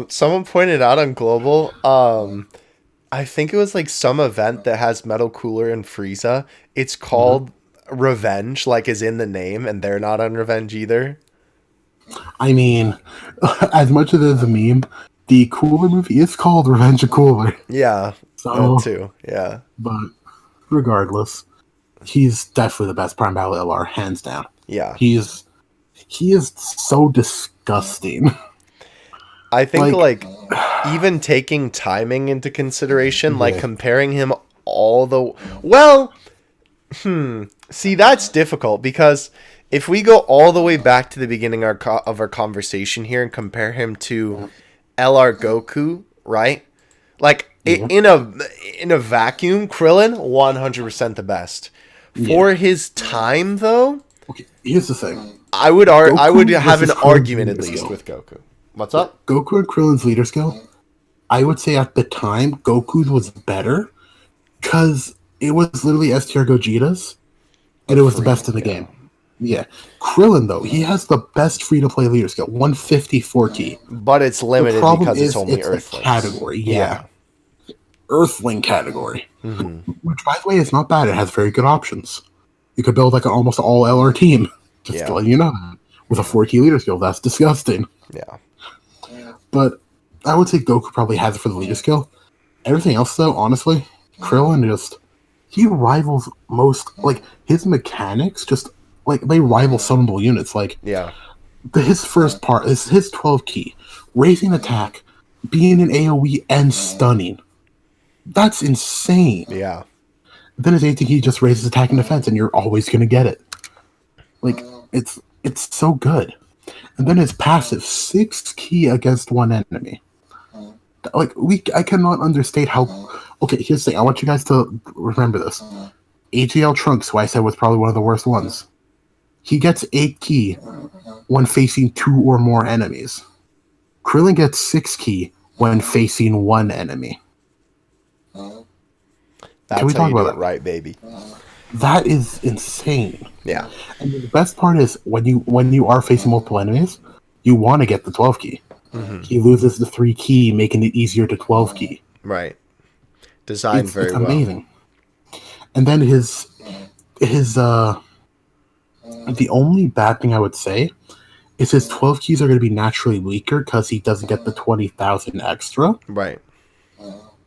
someone pointed out on Global, I think it was like some event that has Metal Cooler and Frieza. It's called Revenge, like is in the name, and they're not on Revenge either. I mean, as much as it is a meme, the Cooler movie is called Revenge of Cooler. Yeah, that too. Yeah. But regardless, he's definitely the best Prime Battle LR, hands down. Yeah. He is so disgusting. I think like even taking timing into consideration, like comparing him see, that's difficult because if we go all the way back to the beginning of our conversation here and compare him to LR Goku, right? Like in a vacuum, Krillin 100% the best. For his time though, okay, here's the thing. I would have an argument at least with Goku. What's up? Goku and Krillin's leader skill, I would say at the time, Goku's was better because it was literally STR Gogeta's, and it was the best in the game. Yeah. Krillin, though, he has the best free-to-play leader skill, 154 ki. But it's limited because it's only Earthlings. Category, yeah. Earthling category. Which, by the way, is not bad. It has very good options. You could build like an almost all LR team. Just to let you know that. With a 4 ki leader skill. That's disgusting. Yeah. But I would say Goku probably has it for the leader skill. Everything else, though, honestly, Krillin he rivals most, like, his mechanics just, like, they rival summonable units. Like, his first part is his 12 ki, raising attack, being an AoE, and stunning. That's insane. Yeah. Then his 18 ki just raises attack and defense, and you're always going to get it. Like, it's so good. And then his passive, 6 ki against one enemy. Like, I cannot understate how... Okay, here's the thing. I want you guys to remember this. AGL Trunks, who I said was probably one of the worst ones. He gets 8 ki when facing 2 or more enemies. Krillin gets 6 ki when facing 1 enemy. That's how you do it right, baby. That is insane. Yeah. And the best part is when you are facing multiple enemies, you want to get the 12 key. Mm-hmm. He loses the 3 key, making it easier to 12 key. Right. Designed very well. It's amazing. And then his the only bad thing I would say is his 12 keys are going to be naturally weaker because he doesn't get the 20,000 extra. Right.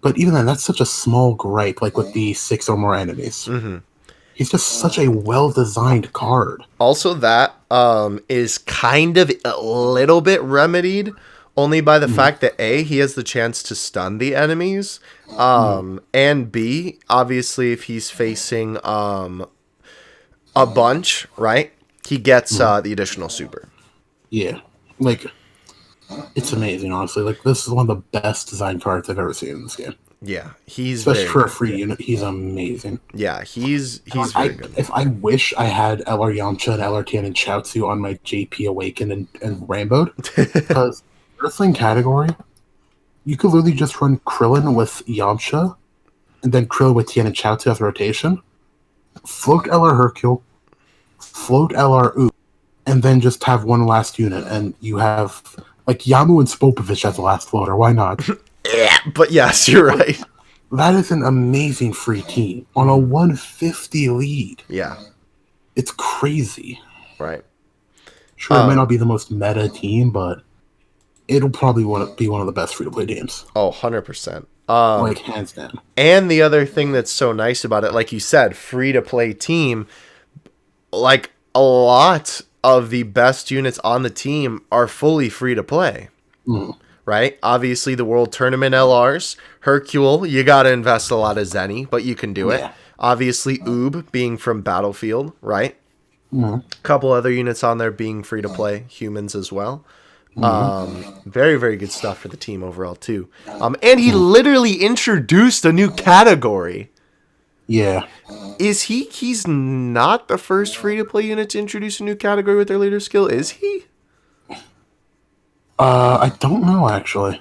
But even then, that's such a small gripe, like with the 6 or more enemies. Mm-hmm. He's just such a well-designed card. Also, that is kind of a little bit remedied only by the fact that A, he has the chance to stun the enemies, and B, obviously, if he's facing a bunch, right, he gets the additional super. Yeah, like, it's amazing, honestly. Like, this is one of the best design cards I've ever seen in this game. Yeah, he's especially for a free unit. He's amazing. Yeah, he's very good. If I wish I had LR Yamcha and LR Tien and Chaozu on my JP Awakened and Rambo'd, because Earthling category, you could literally just run Krillin with Yamcha, and then Krillin with Tien and Chaozu as rotation, float LR Hercule, float LR U, and then just have one last unit, and you have like Yamu and Spopovich as the last floater. Why not? Yeah, but yes, you're right. That is an amazing free team on a 150 lead. Yeah. It's crazy. Right. Sure, it might not be the most meta team, but it'll probably be one of the best free-to-play games. Oh, 100%. Like, hands down. And the other thing that's so nice about it, like you said, free-to-play team, like, a lot of the best units on the team are fully free-to-play. Mm. Right? Obviously, the World Tournament LRs. Hercule, you got to invest a lot of Zenny, but you can do it. Obviously, Oob being from Battlefield, right? A couple other units on there being free to play. Humans as well. Very, very good stuff for the team overall, too. And he literally introduced a new category. Yeah. He's not the first free to play unit to introduce a new category with their leader skill, is he? I don't know, actually.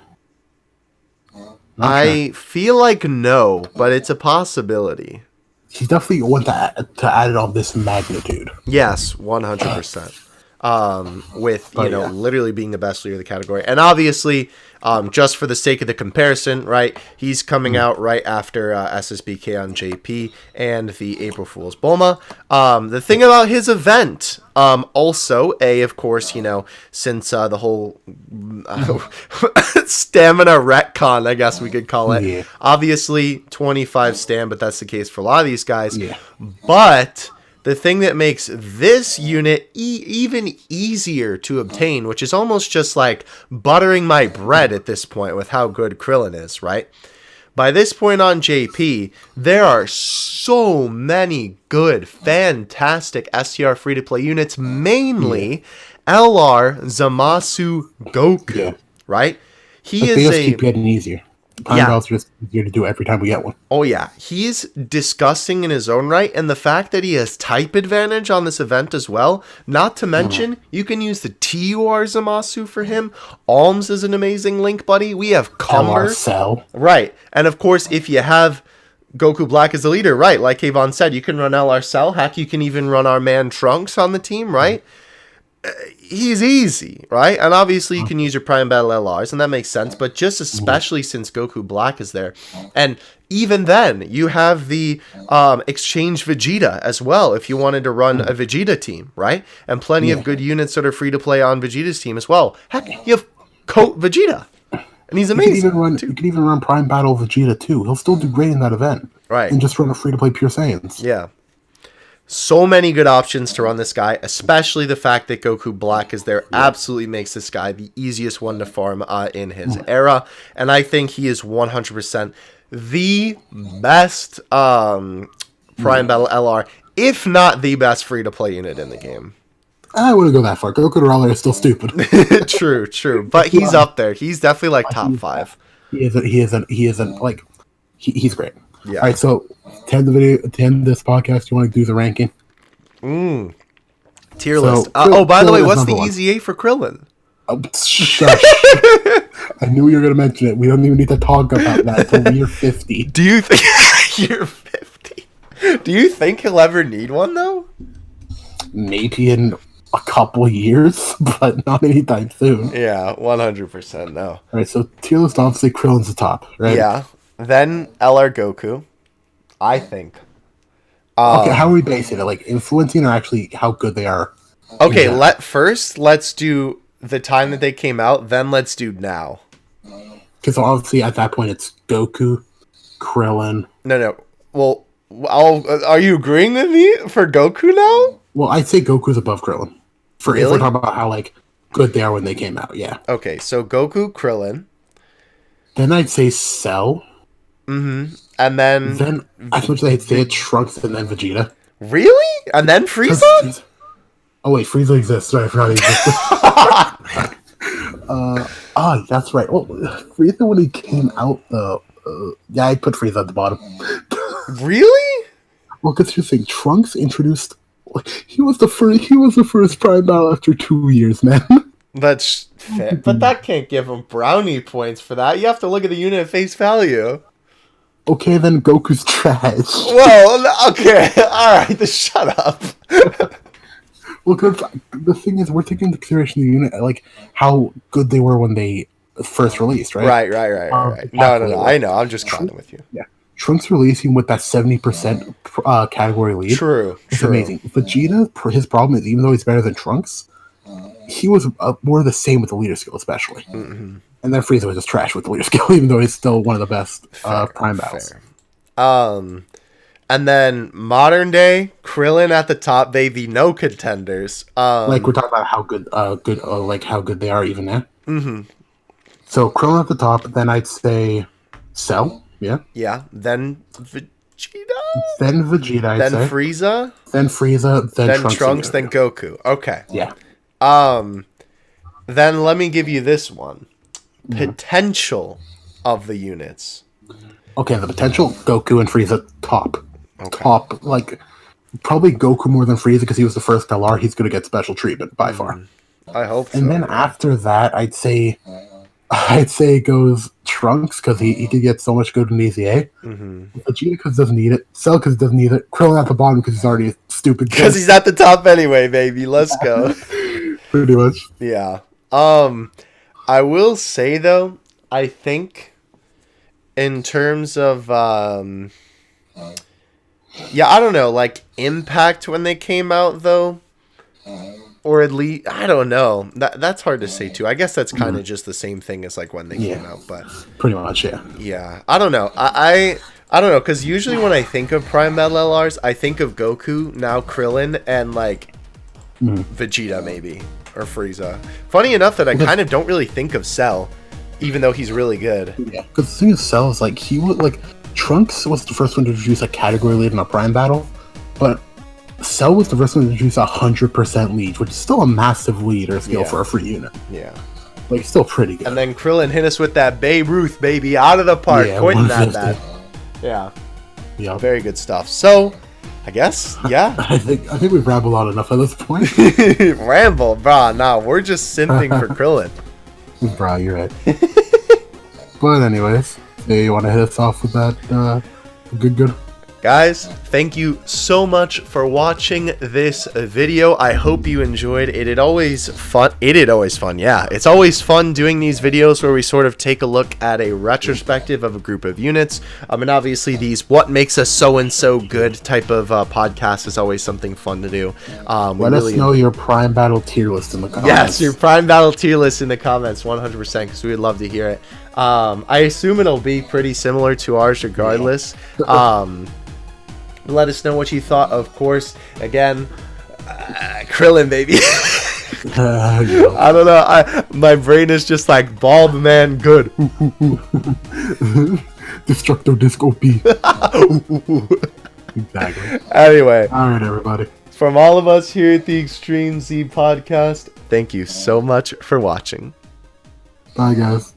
I feel like no, but it's a possibility. He's definitely one to add it on this magnitude. Yes, 100%. With, literally being the best leader of the category. And obviously, just for the sake of the comparison, right, he's coming out right after SSBK on JP and the April Fool's Bulma. The thing about his event, also, of course, since the whole stamina retcon, I guess we could call it. Yeah. Obviously, 25 stam, but that's the case for a lot of these guys. Yeah. But the thing that makes this unit even easier to obtain, which is almost just like buttering my bread at this point with how good Krillin is, right? By this point on JP, there are so many good, fantastic STR free-to-play units, mainly LR Zamasu Goku, right? They just keep getting easier. Prime Battles are just easier to do every time we get one. Oh, yeah. He's disgusting in his own right, and the fact that he has type advantage on this event as well, not to mention, you can use the TUR Zamasu for him. Alms is an amazing link buddy. We have Cumber. LR Cell. Right. And, of course, if you have Goku Black as the leader, right, like Kayvon said, you can run LR Cell. Heck, you can even run our man Trunks on the team, right? He's easy, right? And obviously you can use your Prime Battle LRs, and that makes sense, but just especially since Goku Black is there. And even then, you have the Exchange Vegeta as well, if you wanted to run a Vegeta team, right? And plenty of good units that are free to play on Vegeta's team as well. Heck, you have Coat Vegeta, and he's amazing. You can even run Prime Battle Vegeta too. He'll still do great in that event. Right. And just run a free to play Pure Saiyans. Yeah. So many good options to run this guy, especially the fact that Goku Black is there absolutely makes this guy the easiest one to farm in his era. And I think he is 100% the best Prime Battle LR, if not the best free-to-play unit in the game. I wouldn't go that far. Goku LR is still stupid. True. But he's up there. He's definitely like top 5. He's great. Yeah. All right, so to end this podcast, you want to do the ranking? Tier list. By the way, what's the easy 8 for Krillin? Shush. I knew you were going to mention it. We don't even need to talk about that until we're 50. Do you think... You're 50. Do you think he'll ever need one, though? Maybe in a couple years, but not anytime soon. Yeah, 100% no. All right, so tier list, obviously Krillin's the top, right? Yeah. Then LR Goku, I think. Okay, how are we basing it? Like influencing or actually how good they are? Okay, let's do the time that they came out, then let's do now. Because obviously at that point it's Goku, Krillin. No. Well, are you agreeing with me for Goku now? Well, I'd say Goku's above Krillin. If we're talking about how like good they are when they came out, yeah. Okay, so Goku, Krillin. Then I'd say Cell. Mm-hmm. And then as much as I'd say it, Trunks and then Vegeta. Really? And then Frieza? Oh wait, Frieza exists. Sorry, I forgot he existed. That's right. Well, Frieza when he came out, yeah, I'd put Frieza at the bottom. Really? Well, because you're saying Trunks introduced. He was the first Prime Battle after 2 years, man. That's fair, but that can't give him brownie points for that. You have to look at the unit at face value. Okay, then Goku's trash. Well, okay, all right, then shut up. Well, because the thing is, we're taking into consideration the unit, like how good they were when they first released, right? Right. No. I know. I'm just clowning with you. Yeah. Trunks releasing with that 70% category lead. True. It's amazing. Vegeta, his problem is, even though he's better than Trunks, he was more the same with the leader skill, especially. Mm-hmm. And then Frieza was just trash with the leader skill, even though he's still one of the best Prime battles. And then modern day Krillin at the top, baby, no contenders. Like we're talking about how good they are even now. Mm-hmm. So Krillin at the top, then I'd say Cell. Yeah. Yeah. Then Vegeta. Then Vegeta. Then Frieza. Then Frieza. Then Trunks. Then Goku. Okay. Yeah. Then let me give you this one. Potential of the units. Okay, the potential, Goku and Frieza top. Okay. Top, like, probably Goku more than Frieza because he was the first LR. He's going to get special treatment by far. I hope so. And then after that, I'd say it goes Trunks because he could get so much good in EZA. Vegeta because doesn't need it. Cell because doesn't need it. Krillin at the bottom because he's already a stupid kid. Because he's at the top anyway, baby. Let's go. Pretty much. Yeah. I will say, though, I think in terms of, I don't know, like, impact when they came out, though, or at least, I don't know. That's hard to say, too. I guess that's kind of just the same thing as, like, when they came out, but... Pretty much, yeah. Yeah. I don't know. I don't know, because usually when I think of Prime Battle LRs, I think of Goku, now Krillin, and, like, Vegeta, maybe. Or Frieza. Funny enough that I kind of don't really think of Cell, even though he's really good. Yeah, because the thing is, Cell is like, he would, like, Trunks was the first one to introduce a category lead in a Prime battle, but Cell was the first one to introduce 100% lead, which is still a massive lead or skill for a free unit. Yeah. Like, still pretty good. And then Krillin hit us with that Babe Ruth, baby, out of the park, pointing at that. Yeah. Yeah. Very good stuff. So... I guess, yeah. I think we've rambled on enough at this point. Ramble, brah. Nah, we're just simping for Krillin. Brah, you're right. But anyways, you want to hit us off with that? Good. Guys, thank you so much for watching this video. I hope you enjoyed it. It is always fun. Yeah, it's always fun doing these videos where we sort of take a look at a retrospective of a group of units. And obviously these what makes us so and so good type of podcast is always something fun to do. Let us know your Prime Battle tier list in the comments. Yes, your Prime Battle tier list in the comments, 100%, because we would love to hear it. I assume it'll be pretty similar to ours regardless. Let us know what you thought, of course. Again, Krillin, baby. I don't know. My brain is just like, bald man good. Destructo Disco P. Exactly. Anyway. All right, everybody. From all of us here at the Extreme Z Podcast, thank you so much for watching. Bye, guys.